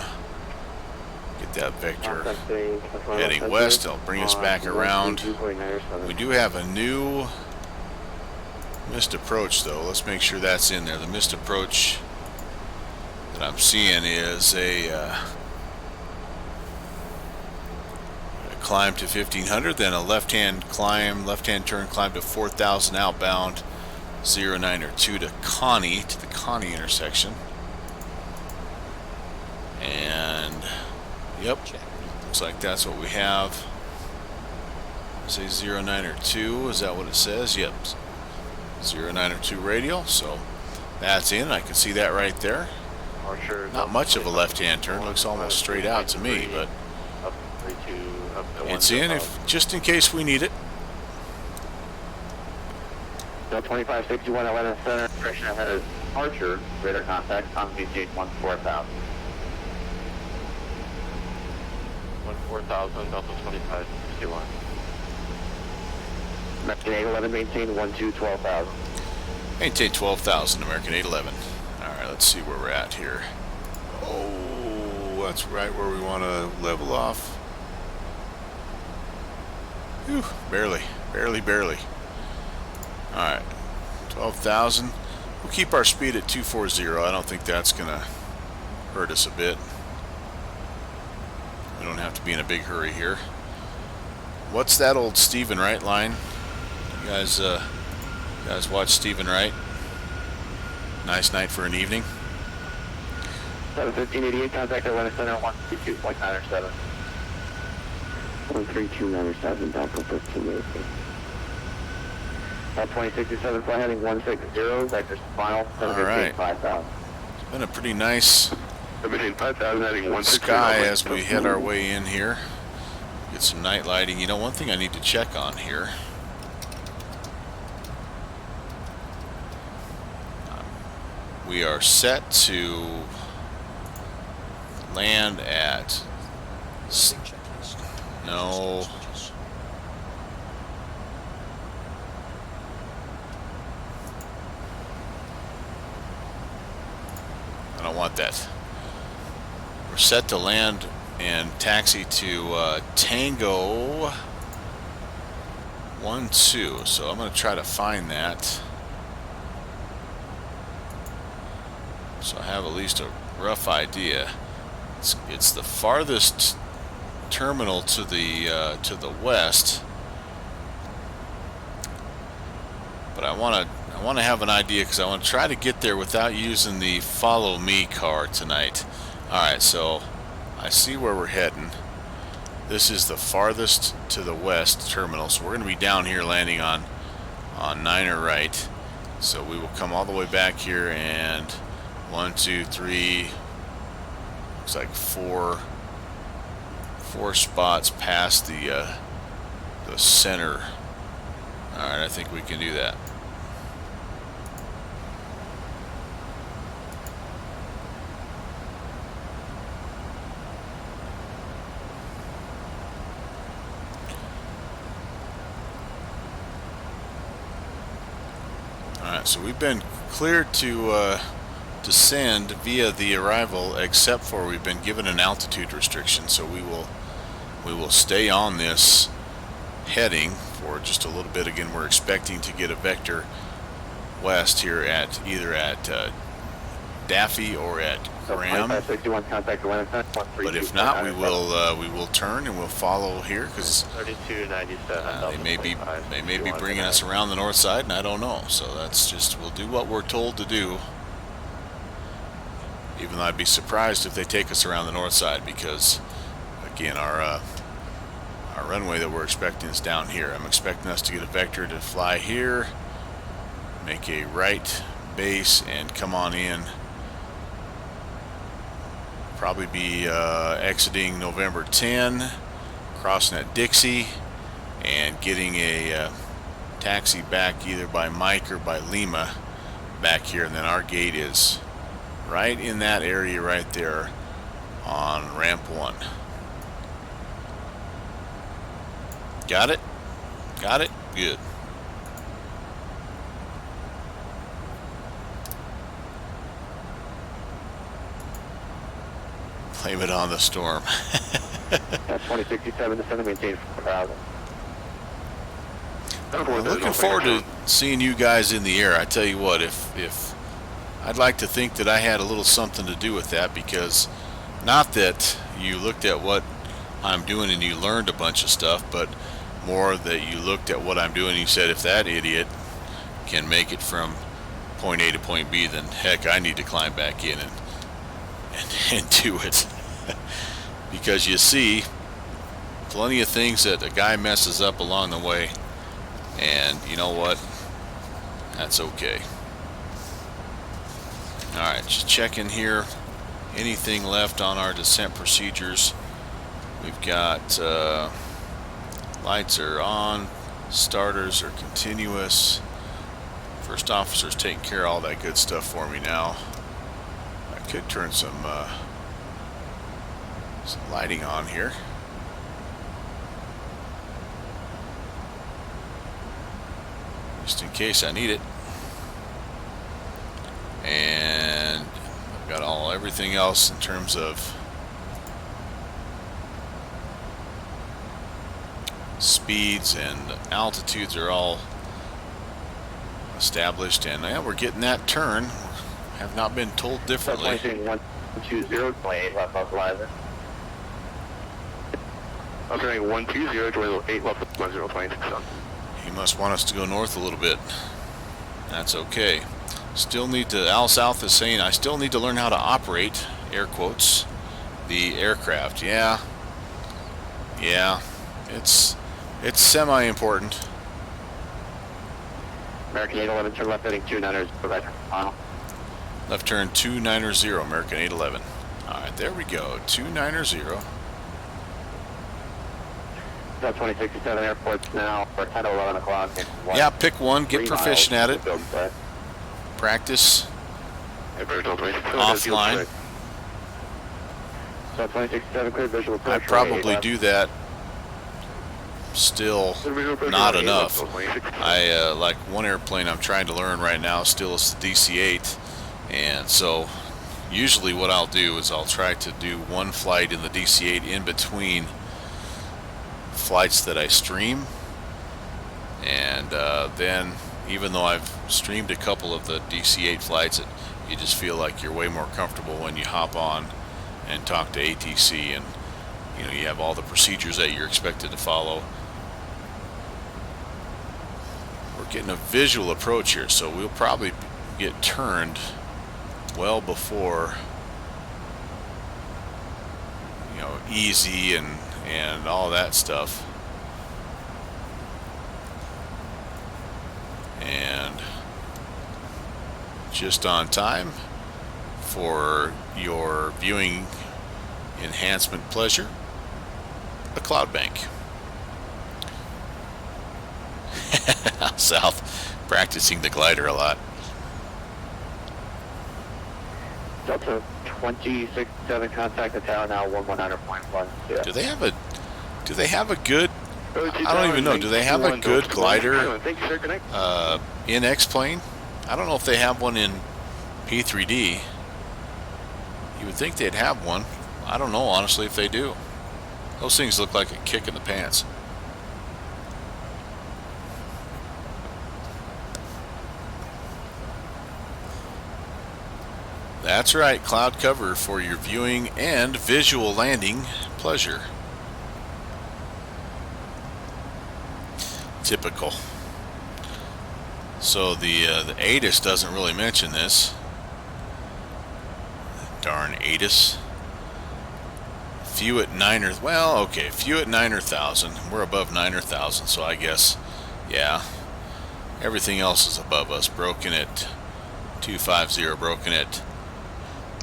Get that vector heading west. It'll bring us back around. We do have a new missed approach though. Let's make sure that's in there. The missed approach that I'm seeing is a climb to 1500, then a left-hand turn climb to 4000 outbound 092 to Connie, to the Connie intersection. And yep, looks like that's what we have. Say 092, is that what it says? Yep, 092 radial, so that's in. I can see that right there. Not much of a left-hand turn, looks almost straight out to me, but it's in, if just in case we need it. Hotel 2561 Atlanta Center. Direction ahead is Archer. Radar contact on VGH 14,000. 14,000, Delta 2561. American 811, maintain 12,000. Maintain 12,000, American 811. Alright, let's see where we're at here. Oh, that's right where we want to level off. Whew, barely. Alright, 12,000. We'll keep our speed at 240. I don't think that's going to hurt us a bit. We don't have to be in a big hurry here. What's that old Stephen Wright line? You guys watch Stephen Wright? Nice night for an evening. 71588, contact Atlanta Center 132.907. 132.907, Delta 1588. 2067, flight heading 160, vector final, 715,000. It's been a pretty nice 715,000 heading 160. sky as we head our way in here. Get some night lighting. You know, one thing I need to check on here. We are set to land at... Checklist. No. Switches. I don't want that. We're set to land and taxi to Tango 12. So I'm going to try to find that. So I have at least a rough idea. It's the farthest terminal to the west, but I want to have an idea because I want to try to get there without using the follow me car tonight. All right, so I see where we're heading. This is the farthest to the west terminal, so we're going to be down here landing on Niner right. So we will come all the way back here and 1, 2, 3. Looks like four spots past the center. All right, I think we can do that. All right, so we've been cleared to descend via the arrival, except for we've been given an altitude restriction, so we will stay on this heading for just a little bit. Again, we're expecting to get a vector west here at either at Daffy or at Graham. But if not, we will turn and we'll follow here because they may be bringing us around the north side, and I don't know. So that's just, we'll do what we're told to do. Even though I'd be surprised if they take us around the north side, because again, our runway that we're expecting is down here. I'm expecting us to get a vector to fly here, make a right base, and come on in. Probably be exiting November 10, crossing at Dixie, and getting a taxi back either by Mike or by Lima back here, and then our gate is right in that area right there on ramp 1. Got it? Got it? Good. Blame it on the storm. That's 2067 to center, maintain 4,000. I'm looking forward to seeing you guys in the air. I tell you what, if I'd like to think that I had a little something to do with that, because not that you looked at what I'm doing and you learned a bunch of stuff, but more that you looked at what I'm doing and you said, if that idiot can make it from point A to point B, then heck, I need to climb back in and do it. Because you see plenty of things that a guy messes up along the way, and you know what, that's okay. Alright, just checking here, anything left on our descent procedures. We've got lights are on, starters are continuous, First officer's taking care of all that good stuff for me now. I could turn some lighting on here. Just in case I need it. And I've got everything else in terms of speeds and altitudes are all established, and yeah, we're getting that turn. Have not been told differently. 120, 28 left localizer. I'm turning 120, 28 left 1026 on. He must want us to go north a little bit. That's okay. Still need to, Al South is saying, I still need to learn how to operate, air quotes, the aircraft. Yeah. It's semi-important. American 811, turn left heading 290, Roger. Final. Left turn 290, American 811. Alright, there we go, 290. South 2067 airports now for 10 to 11 o'clock. Yeah, pick one, get proficient at it. Practice offline. South 2067 clear visual approach. I probably do that. Still not enough. I like one airplane I'm trying to learn right now still is the DC-8, and so usually what I'll do is I'll try to do one flight in the DC-8 in between flights that I stream, and then even though I've streamed a couple of the DC-8 flights, you just feel like you're way more comfortable when you hop on and talk to ATC, and you know, you have all the procedures that you're expected to follow. We're getting a visual approach here, so we'll probably get turned well before, you know, easy and all that stuff. And just on time for your viewing enhancement pleasure, a cloud bank. South, practicing the glider a lot. Delta 267 contact the tower now 119.1. Yeah. Do they have a good, I don't even know, do they have a good glider in X-Plane? I don't know if they have one in P3D. You would think they'd have one. I don't know, honestly, if they do. Those things look like a kick in the pants. That's right, cloud cover for your viewing and visual landing pleasure. Typical. So the ATIS doesn't really mention this. Darn ATIS. Few at 9 or, well, okay, few at 9 or 1,000. We're above 9 or 1,000, so I guess, yeah. Everything else is above us. Broken at 250, broken at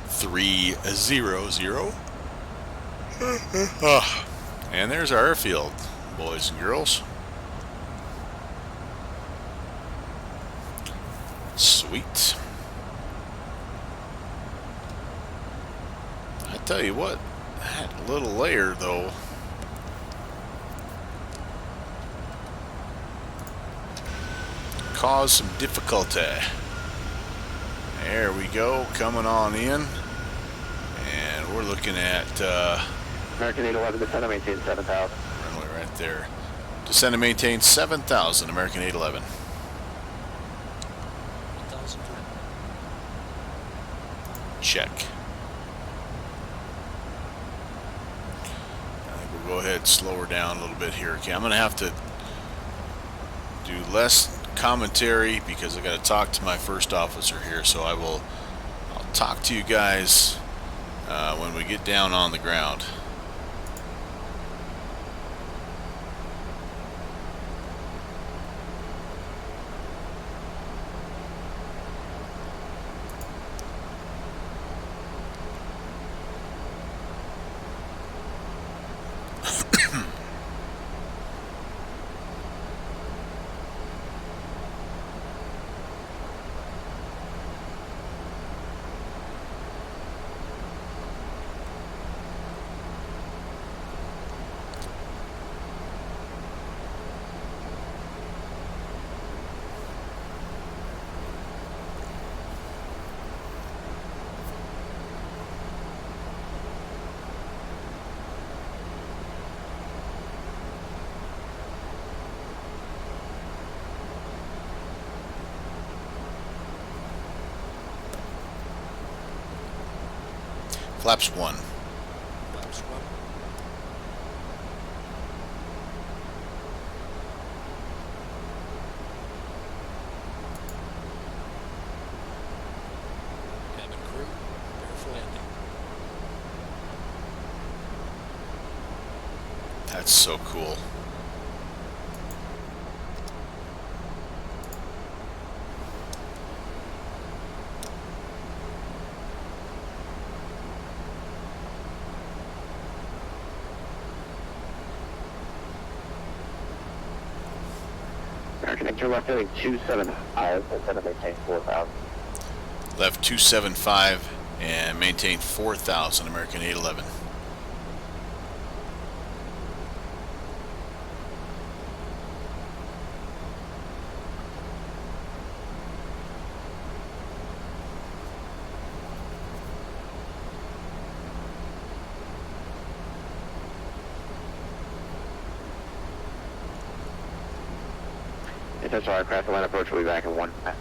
300. And there's our airfield, boys and girls. Sweet. I tell you what, that little layer though, caused some difficulty. There we go, coming on in, and we're looking at American 811 descend and maintain 7,000. runway right there. Descend and maintain 7,000, American 811. 1,000 for Check. I think we'll go ahead and slow her down a little bit here. Okay, I'm going to have to do less commentary because I got to talk to my first officer here, so I'll talk to you guys when we get down on the ground. Flaps 1. Flaps 1. Cabin crew, prepare for landing. That's so cool. American enter left heading 275, instead of maintain 4,000. Left 275 and maintain 4,000, American 811. Intentional aircraft to land approach will be back in 1 minute.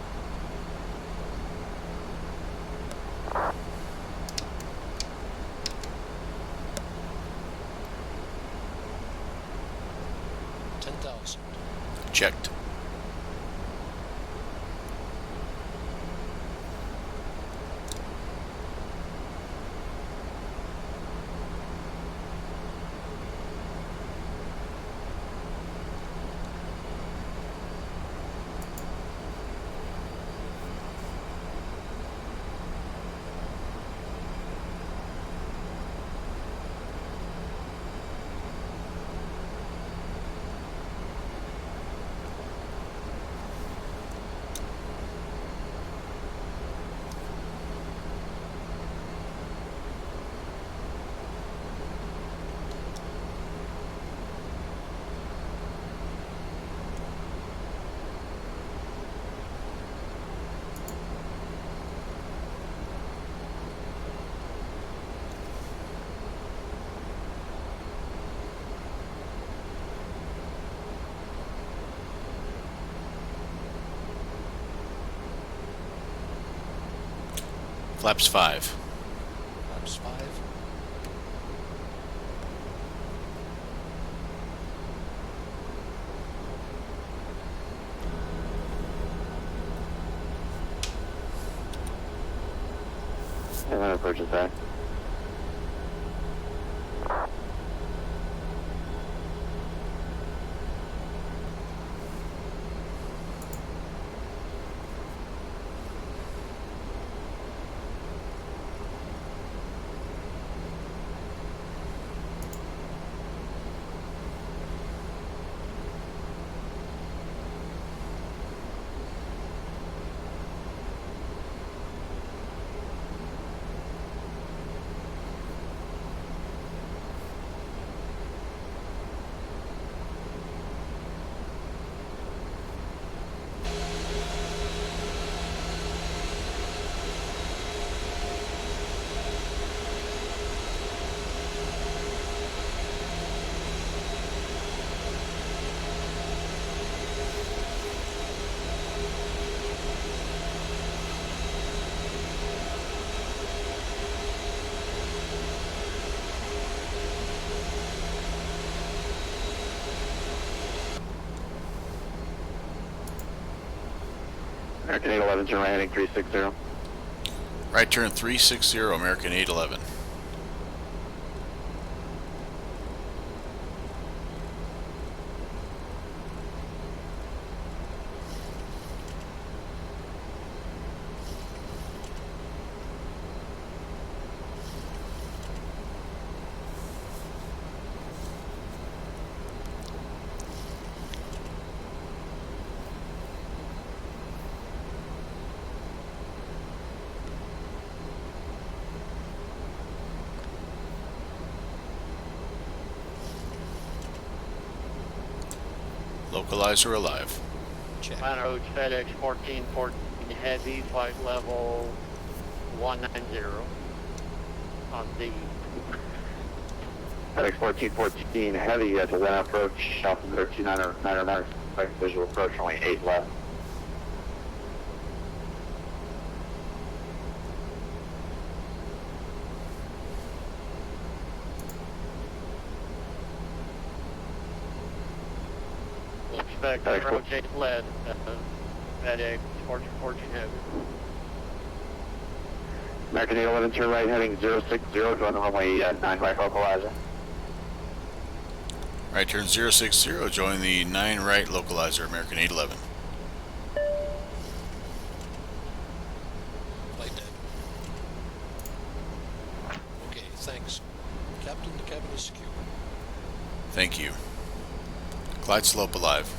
Checked. Flaps 5. Flaps 5. And then approach is back. American 811, turn right heading 360. Right turn 360, American 811. Localizer alive. Check. Atlanta Road FedEx 1414 Heavy, flight level 190 on the FedEx 1414 Heavy at the one approach, Alpha 2999, visual approach, only 8 left. Suspect approach 8 lead, FedEx 14 heavy. American 811, turn right heading 060, join the runway 9 right localizer. Right turn 060, join the 9 right localizer, American 811. Flight deck. Okay, thanks. Captain, the cabin is secure. Thank you. Glide slope alive.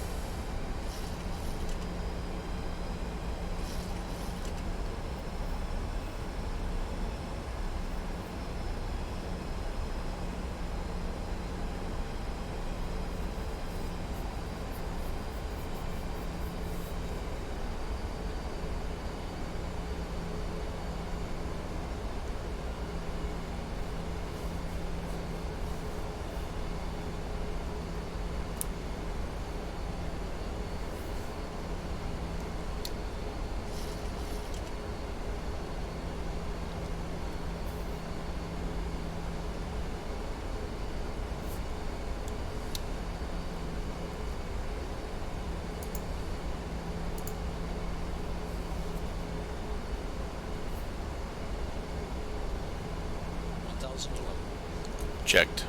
Checked.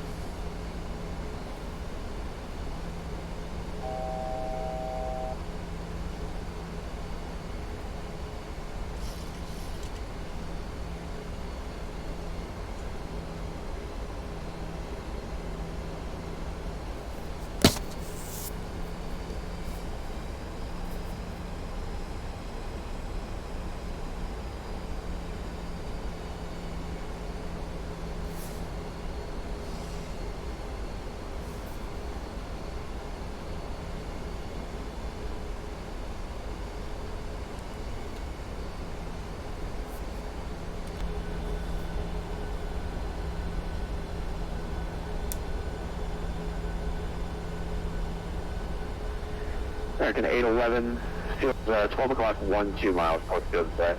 American 811, field 12 o'clock, 12 miles, port field set.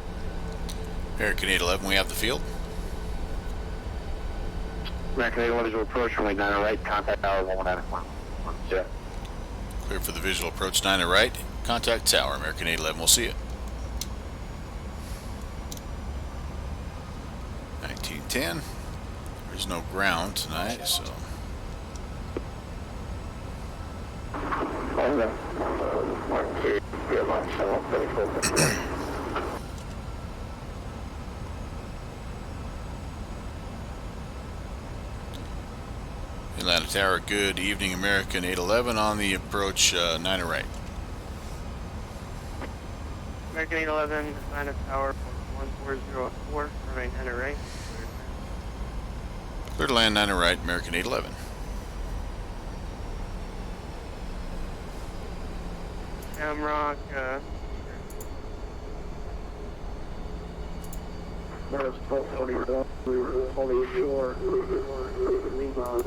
American 811, we have the field. American 811 will approach runway 9 right, contact tower 119. Jet. Clear for the visual approach 9 to right. Contact tower, American 811, we'll see it. 1910. There's no ground tonight, so. Atlanta Tower, good evening, American 811 on the approach 9 to right. American 811, Atlanta Tower 1404, remain 9 to right. Clear to land 9 to right, American 811. Shamrock, There's 1240, we're fully ashore. Lima,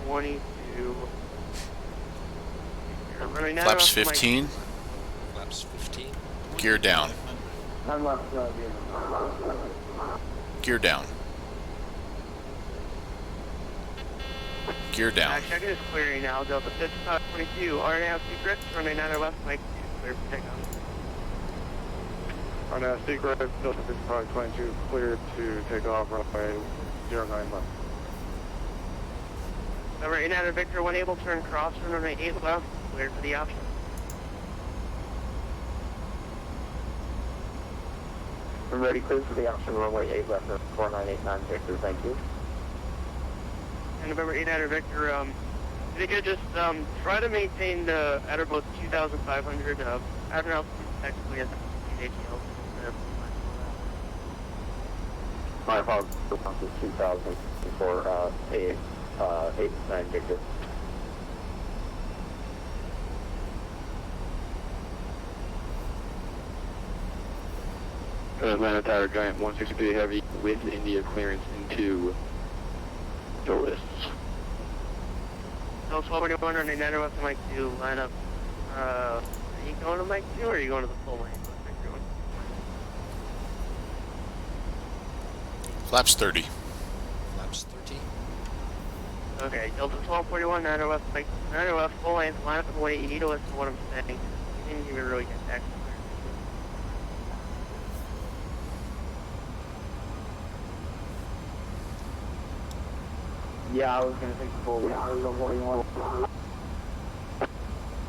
22. Flaps 15. Flaps 15. Gear down. I'm left, Gear down. Gear down. Check is clearing now, Delta 5522, RNAV secret, runway 9 left, Mike 2, clear for takeoff. RNAV secret, Delta 5522, cleared to take off runway 09 left. Number 800 Victor, when able, turn cross, runway 8 left, cleared for the option. I'm ready, clear for the option, runway 8 left, 4989 Victor, thank you. And November 800 Victor, if you could just try to maintain at or below 2,500, after altitude technically at the ATL. My apologies, 2,000 for 8-9 Victor. Atlanta Tower Giant 163 Heavy with India clearance into Doris. So 1221 on the 9 left to Mike 2, line up. Are you going to Mike 2 or are you going to the full lane? Flaps 30. Flaps flaps 13. Okay, Delta 1241, 90F, Mike, 90F, full length, line up and wait. You need to listen to what I'm saying. You didn't even really get that. Yeah, I was going to take the full. Yeah, I was on 41.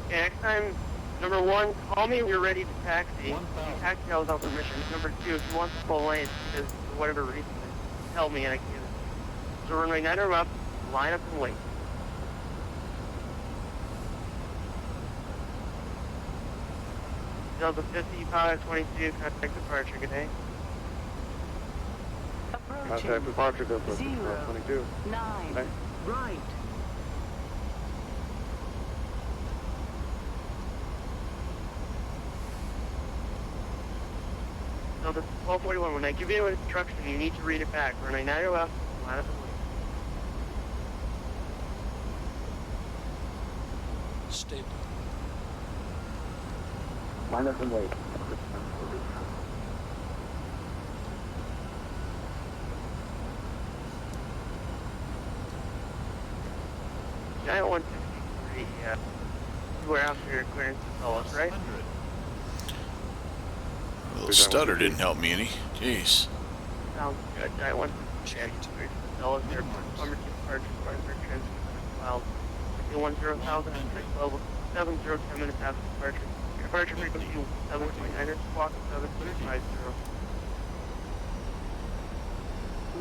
Okay, next time, number one, call me when you're ready to taxi. If you taxi out without permission. Number two, if you want the full lane, because for whatever reason, tell me and I can give it. So runway 90 up, line up and wait. Delta 50, pilot 22, contact departure, good day. Contact departure, Delta 0, 22. 9, Okay. right. Delta 1241, when I give you an instruction, you need to read it back. Runway 90 left, line up and wait. Stable. Line up and wait. Giant 163, you were after your clearance to tell us, right? A little stutter didn't help me any. Jeez. Sounds good. Giant 163, tell us your plumber departure, departure, transfer, filed. 10,000, level 70, 10 minutes after departure. Departure frequency 7.9, squawk 7.50.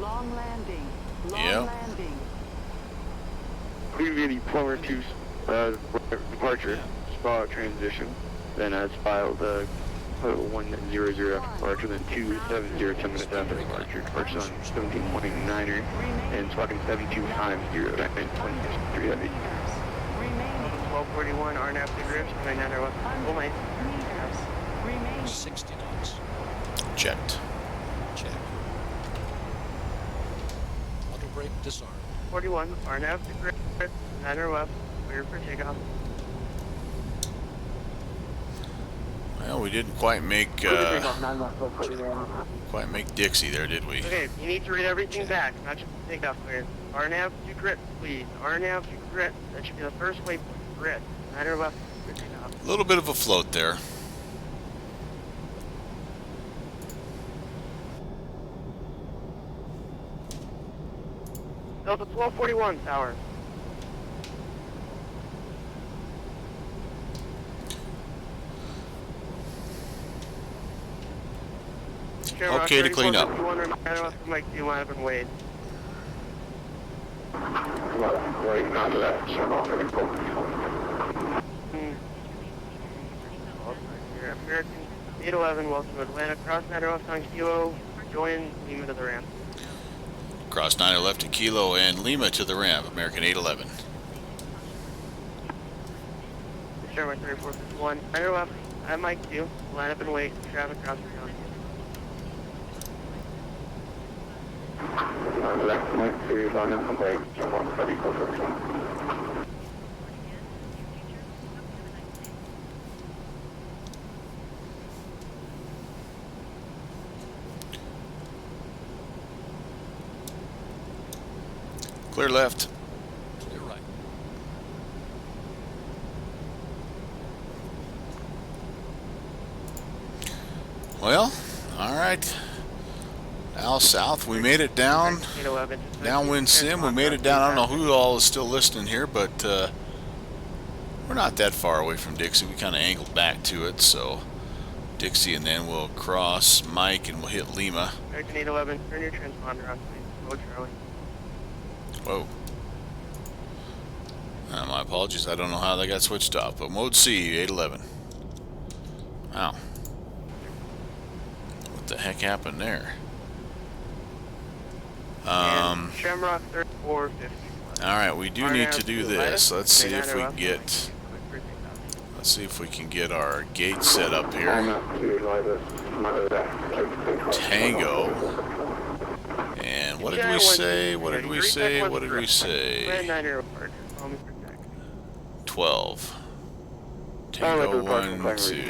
Long landing. Long Yep. landing. Previous plumber to departure, spa transition. Then it's filed 100 after departure, then 270 10 minutes after departure. Departure on 17.9er and squawking 72 times 0 back in 23 heavy. Remaining. 1241, RNAV to grips, runway 90 left, full length. Meters. Remaining. 60 knots. Checked. Check. Auto brake disarmed. 41, RNAV to grips, 90 left, clear for takeoff. Well, we didn't quite make Dixie there, did we? Okay, you need to read everything back, not just the takeoff clearance. RNAV to grip, please. RNAV to grip. That should be the first waypoint. Grip. 90 left, clear takeoff. A little bit of a float there. Delta 1241, tower. Okay to clean up. Mike, do you line up and wait? Right, not that. American 811, welcome to Atlanta. Cross 90 left on Kilo. Join Lima to the ramp. Cross 90 left to Kilo and Lima to the ramp. American 811. Sherman 3451. 90 left. I'm Mike 2. Line up and wait. Traffic cross for Left, Mike 3, line up and wait. Clear left. Clear right. Well, all right. Al South, we made it down. 811. Downwind Sim, we made it down. I don't know who all is still listening here, but we're not that far away from Dixie. We kind of angled back to it, so Dixie, and then we'll cross Mike and we'll hit Lima. American 811, turn your transponder on, please. Go Charlie. Whoa. My apologies. I don't know how they got switched off, but mode C, 811. Wow. What the heck happened there? And Shamrock 3450. All right, we do need to do this. Let's see if we can get. Let's see if we can get our gate set up here. Tango. And what did we say? What did we say? What did we say? 12. Tango 1, 2.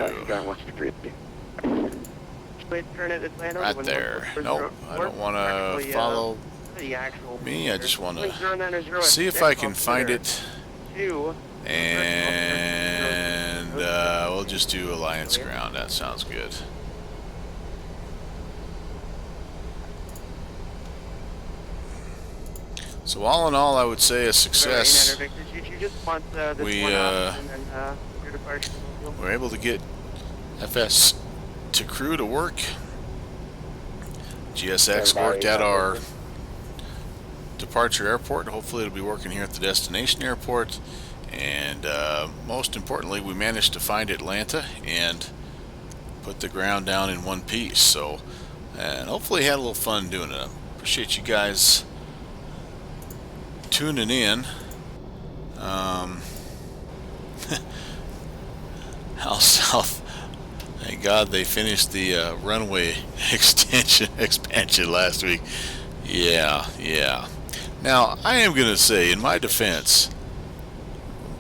Turn it Atlanta. Right there. Nope, I don't want to follow the actual. Me, I just want to 0900 see if at I can find Officer it, 2. and we'll just do Alliance Ground. That sounds good. So all in all, I would say a success. We were able to get FS to crew to work. GSX worked at our departure airport. Hopefully it'll be working here at the destination airport. And most importantly, we managed to find Atlanta and put the ground down in one piece. So, and hopefully had a little fun doing it. Appreciate you guys tuning in. How south? Thank God they finished the runway expansion last week. Yeah. Now I am gonna say, in my defense,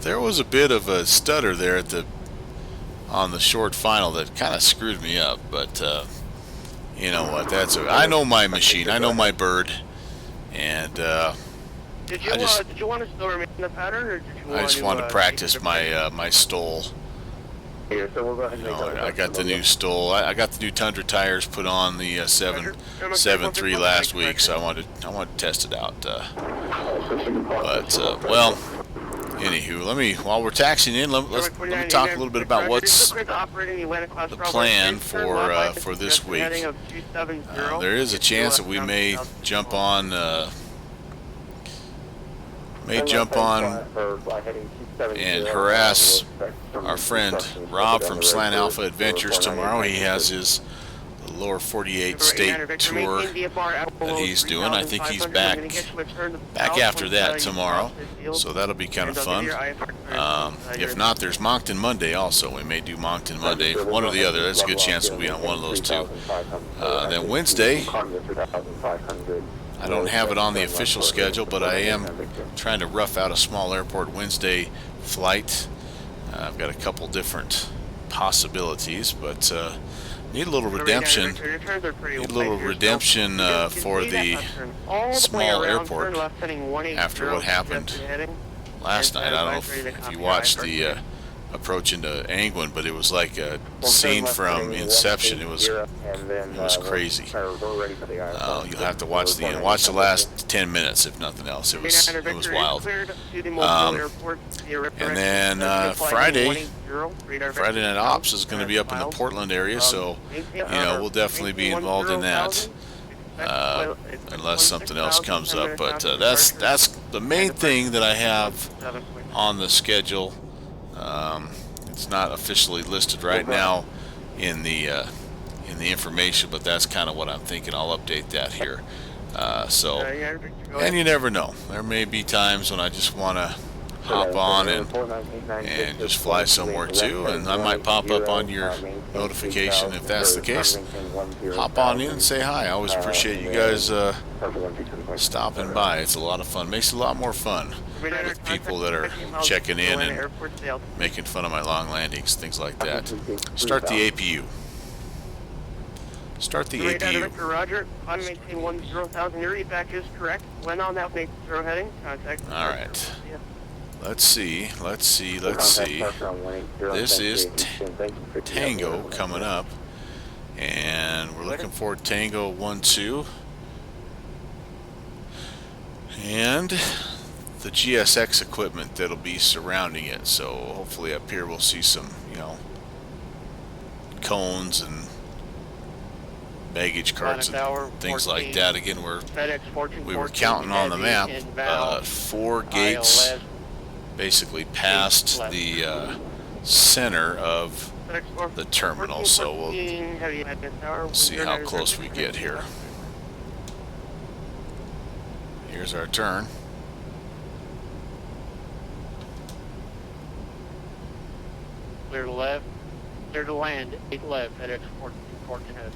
there was a bit of a stutter there on the short final that kind of screwed me up. But you know what? I know my machine. I know my bird, and did you want to still remain in the pattern, or did you I just wanted to practice my my stole. Here, so we'll go ahead and I got the new stole. I got the new Tundra tires put on the 7.3 last week, so I wanted to test it out. Well, anywho, while we're taxiing in, let me talk a little bit about what's the plan for this week. There is a chance that we may jump on and harass our friend Rob from Slant Alpha Adventures tomorrow. He has his lower 48 state tour that he's doing. I think he's back after that tomorrow, so that'll be kind of fun. If not, there's Moncton Monday also. We may do Moncton Monday, one or the other. There's a good chance we'll be on one of those two. Then Wednesday, I don't have it on the official schedule, but I am trying to rough out a small airport Wednesday flight. I've got a couple different possibilities, but need a little redemption. Need a little redemption for the small airport after what happened last night. I don't know if you watched the approach into Angwin, but it was like a scene from Inception. It was crazy. You'll have to watch the last 10 minutes, if nothing else. It was wild. And then Friday Night Ops is going to be up in the Portland area, so we'll definitely be involved in that. Unless something else comes up, but that's the main thing that I have on the schedule. It's not officially listed right now in the information, but that's kind of what I'm thinking. I'll update that here. And you never know. There may be times when I just want to hop on and just fly somewhere too, and I might pop up on your notification if that's the case. Hop on in and say hi. I always appreciate you guys stopping by. It's a lot of fun. Makes it a lot more fun with people that are checking in and making fun of my long landings, things like that. Start the APU. Start the APU. Roger. Climb maintain 10,000. Your feedback is correct. When on that make zero heading, contact. All right. Let's see. This is Tango coming up, and we're looking for Tango 1-2, and the GSX equipment that'll be surrounding it. So hopefully up here we'll see some, cones and baggage carts and things like that. Again, we were counting on the map 4 gates basically past the center of the terminal, so we'll see how close we get here. Here's our turn. Clear to left, clear to land, 8 left, FedEx 14 ahead.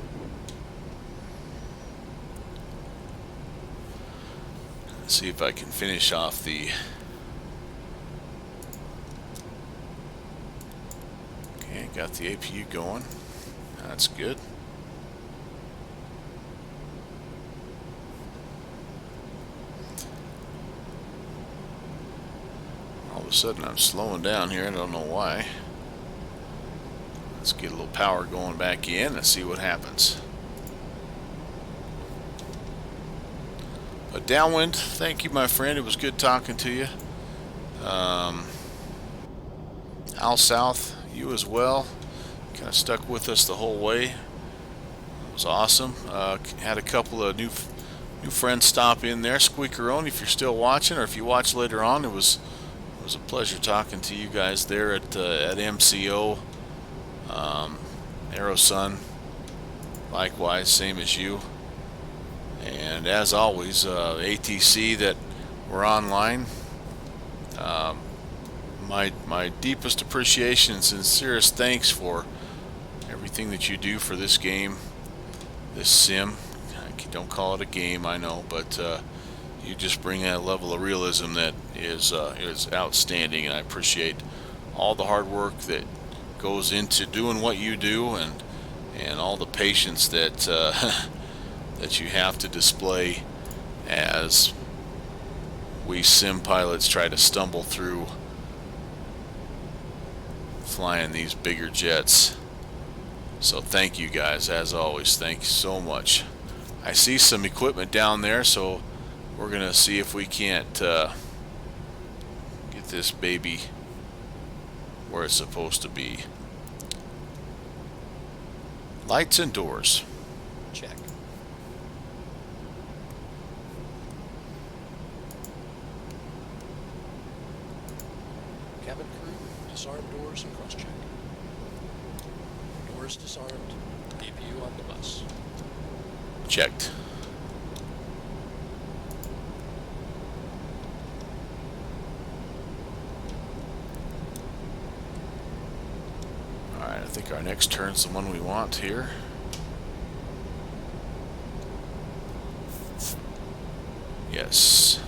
Let's see if I can finish off the got the APU going. That's good. a sudden I'm slowing down here. I don't know why. Let's get a little power going back in and see what happens. But downwind, thank you, my friend. It was good talking to you. Al South, you as well. Kind of stuck with us the whole way. It was awesome. Had a couple of new friends stop in there. Squeakeroni, if you're still watching, or if you watch later on, it was a pleasure talking to you guys there at MCO. Aerosun, likewise, same as you. And as always, ATC that were online. My deepest appreciation and sincerest thanks for everything that you do for this game, this sim. Don't call it a game, I know, but you just bring a level of realism that is outstanding, and I appreciate all the hard work that goes into doing what you do, and all the patience that that you have to display as we sim pilots try to stumble through flying these bigger jets. So thank you guys, as always. Thank you so much. I see some equipment down there, so we're gonna see if we can't get this baby where it's supposed to be. Lights and doors. Check. Cabin crew, disarm doors and cross-check. Doors disarmed. APU on the bus. Checked. Alright, I think our next turn's the one we want here. Yes.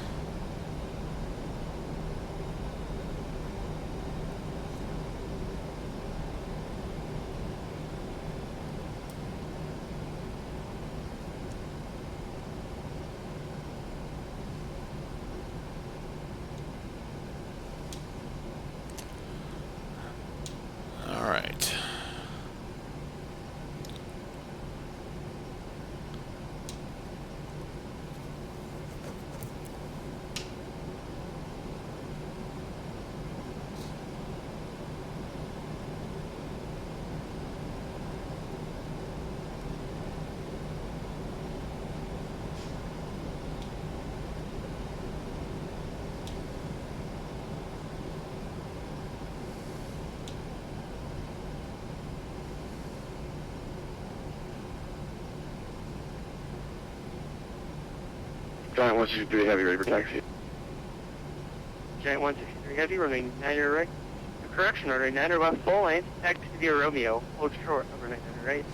Alright. Giant 163 Heavy, ready for taxi. Giant 163 Heavy, remain 9 right. Correction order, 9 left full lane, taxi via Romeo, hold short, over 9 right.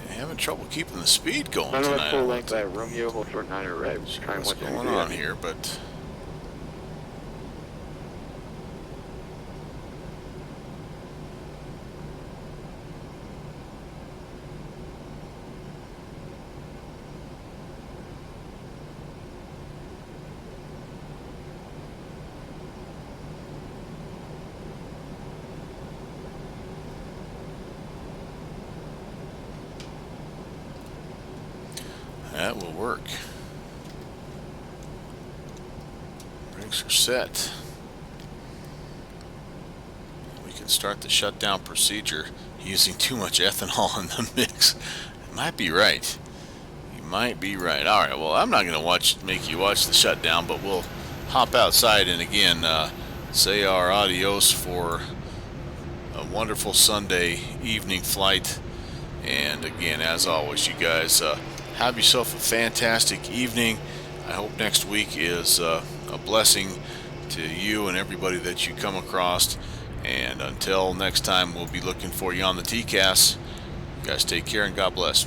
Having trouble keeping the speed going 9 tonight. left full length by Romeo, hold short 9 right. Sure what's going on here, but that will work. Brakes are set. We can start the shutdown procedure using too much ethanol in the mix. You might be right. You might be right. All right. Well, I'm not going to make you watch the shutdown, but we'll hop outside and again say our adios for a wonderful Sunday evening flight. And again, as always, you guys have yourself a fantastic evening. I hope next week is a blessing to you and everybody that you come across. And until next time, we'll be looking for you on the TCAS. You guys take care and God bless.